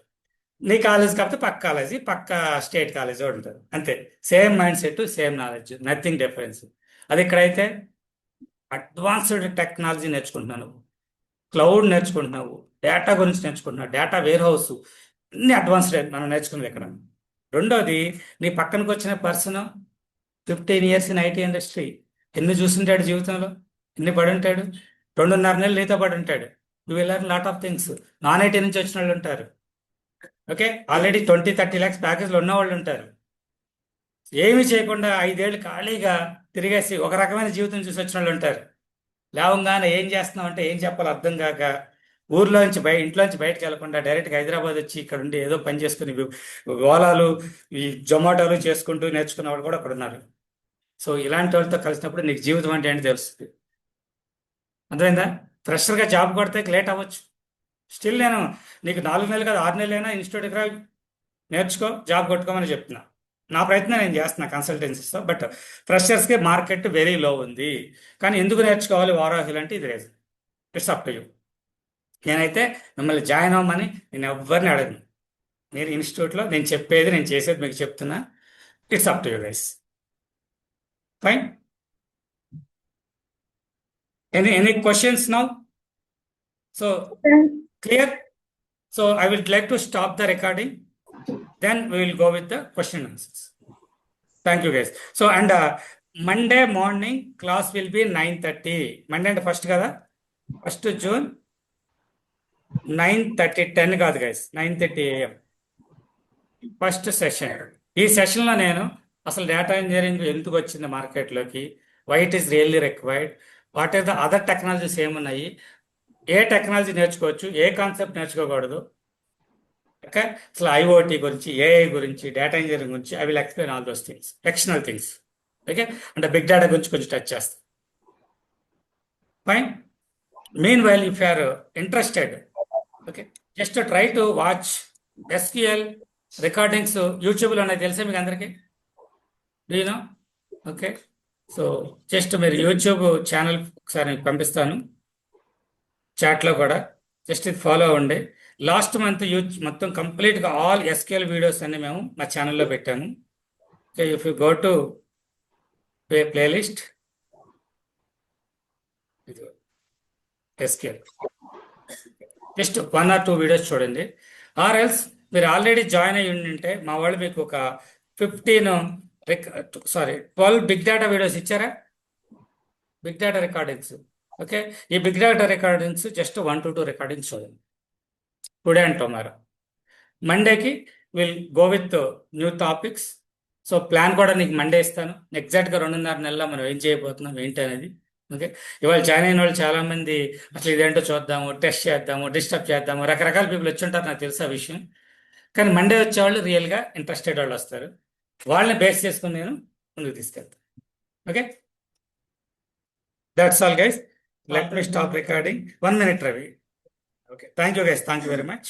నీ కాలేజ్ కాకపోతే పక్క కాలేజీ, పక్క స్టేట్ కాలేజ్ ఉంటుంది అంతే. Same mind set, same knowledge, nothing difference. అది ఇక్కడైతే అడ్వాన్స్డ్ టెక్నాలజీ నేర్చుకుంటున్నాను, క్లౌడ్ నేర్చుకుంటున్నావు, డేటా గురించి నేర్చుకుంటున్నావు, డేటా వేర్ హౌస్, అన్ని అడ్వాన్స్డ్ మనం నేర్చుకున్నది ఇక్కడ. రెండోది, నీ పక్కనకు వచ్చిన person 15 years in IT industry, ఎన్ని చూసుంటాడు జీవితంలో, ఎన్ని పడి ఉంటాడు, 2.5 నెలలు నీతో పడి ఉంటాడు. You will learn lot of things. Non IT నుంచి వచ్చిన వాళ్ళు ఉంటారు, ఓకే, ఆల్రెడీ 20-30 lakhs ప్యాకేజ్లో ఉన్న వాళ్ళు ఉంటారు. ఏమీ చేయకుండా 5 ఏళ్ళు ఖాళీగా తిరిగేసి ఒక రకమైన జీవితం చూసి వచ్చిన వాళ్ళు ఉంటారు. లేవంగానే ఏం చేస్తున్నాం అంటే ఏం చెప్పాలో అర్థం కాక ఊర్లోంచి ఇంట్లోంచి బయటకు వెళ్లకుండా డైరెక్ట్గా హైదరాబాద్ వచ్చి ఇక్కడ ఉండి ఏదో పని చేసుకుని ఓలాలు, ఈ జొమాటోలు చేసుకుంటూ నేర్చుకున్న వాళ్ళు కూడా అక్కడ ఉన్నారు. సో ఇలాంటి వాళ్ళతో కలిసినప్పుడు నీకు జీవితం అంటే ఏంటి తెలుస్తుంది. అర్థమైందా? ఫ్రెషర్గా జాబ్ కొడితే లేట్ అవ్వచ్చు. స్టిల్ నేను నీకు 4 నెలలు కాదు 6 నెలలైనా ఇన్స్టిట్యూట్కి రా, నేర్చుకో, జాబ్ కొట్టుకోమని చెప్తున్నా. నా ప్రయత్నం నేను చేస్తున్నా కన్సల్టెన్సీస్తో. బట్ ఫ్రెషర్స్కి మార్కెట్ వెరీ లో ఉంది. కానీ ఎందుకు నేర్చుకోవాలి వారాహిల్ అంటే ఇది reason. It's up to you. నేనైతే మిమ్మల్ని జాయిన్ అవ్వమని నేను ఎవరిని అడగను. మీరు ఇన్స్టిట్యూట్లో నేను చెప్పేది నేను చేసేది మీకు చెప్తున్నా. It's up to you guys. Fine. Any questions now? So clear? So I would like to stop the recording. Then we will go with the question and answers. Thank you guys. So and Monday morning class will be 9:30. Monday and first kada? 1st June 9:30, 10 కాదు guys, 9:30 AM. First session. ఈ సెషన్లో నేను అసలు data engineering ఎందుకు వచ్చింది మార్కెట్లోకి, why it is really required, what are the other technologies ఏమున్నాయి, ఏ టెక్నాలజీ నేర్చుకోవచ్చు, ఏ కాన్సెప్ట్ నేర్చుకోకూడదు, ఓకే, అసలు ఐఓటీ గురించి, ఏఐ గురించి, డేటా ఇంజనీరింగ్ గురించి, I will explain all those things, external things, okay. అంటే బిగ్ డేటా గురించి కొంచెం టచ్ చేస్తాం. Fine. Meanwhile if you are interested, okay, just try to watch SQL recordings యూట్యూబ్లో ఉన్నాయి, తెలుసా మీకు అందరికీ? Do you know? Okay. So just మీరు యూట్యూబ్ ఛానల్ ఒకసారి మీకు పంపిస్తాను చాట్లో కూడా, జస్ట్ ఇది ఫాలో అవ్వండి. లాస్ట్ మంత్ మొత్తం కంప్లీట్గా ఆల్ ఎస్క్యూఎల్ వీడియోస్ అన్ని మేము మా ఛానల్లో పెట్టాము. Okay, if you go to playlist SQL, just 1 or 2 videos చూడండి. ఆర్ ఎల్స్ మీరు ఆల్రెడీ జాయిన్ అయ్యి ఉంటే మా వాళ్ళు మీకు ఒక 12 బిగ్ డేటా వీడియోస్ ఇచ్చారా, బిగ్ డేటా రికార్డింగ్స్. ఓకే, ఈ big data recordings just 1 to 2 recordings చూడండి టుడే అండ్ టుమారో. మండేకి will go with new topics. So plan కూడా నీకు మండే ఇస్తాను. ఎగ్జాక్ట్గా 2.5 నెలల్లో మనం ఏం చేయబోతున్నాం ఏంటి అనేది. ఓకే, ఇవాళ జాయిన్ అయిన వాళ్ళు చాలామంది అసలు ఇదేంటో చూద్దాము, టెస్ట్ చేద్దాము, డిస్టర్బ్ చేద్దాము, రకరకాల పీపుల్ వచ్చి ఉంటారు, నాకు తెలుసు ఆ విషయం. కానీ మండే వచ్చేవాళ్ళు రియల్గా ఇంట్రెస్టెడ్ వాళ్ళు వస్తారు. వాళ్ళని బేస్ చేసుకుని నేను ముందుకు తీసుకెళ్తాను. Okay, that's all guys. Let me stop recording. 1 minute, Ravi. Okay. Thank you guys. Thank you very much.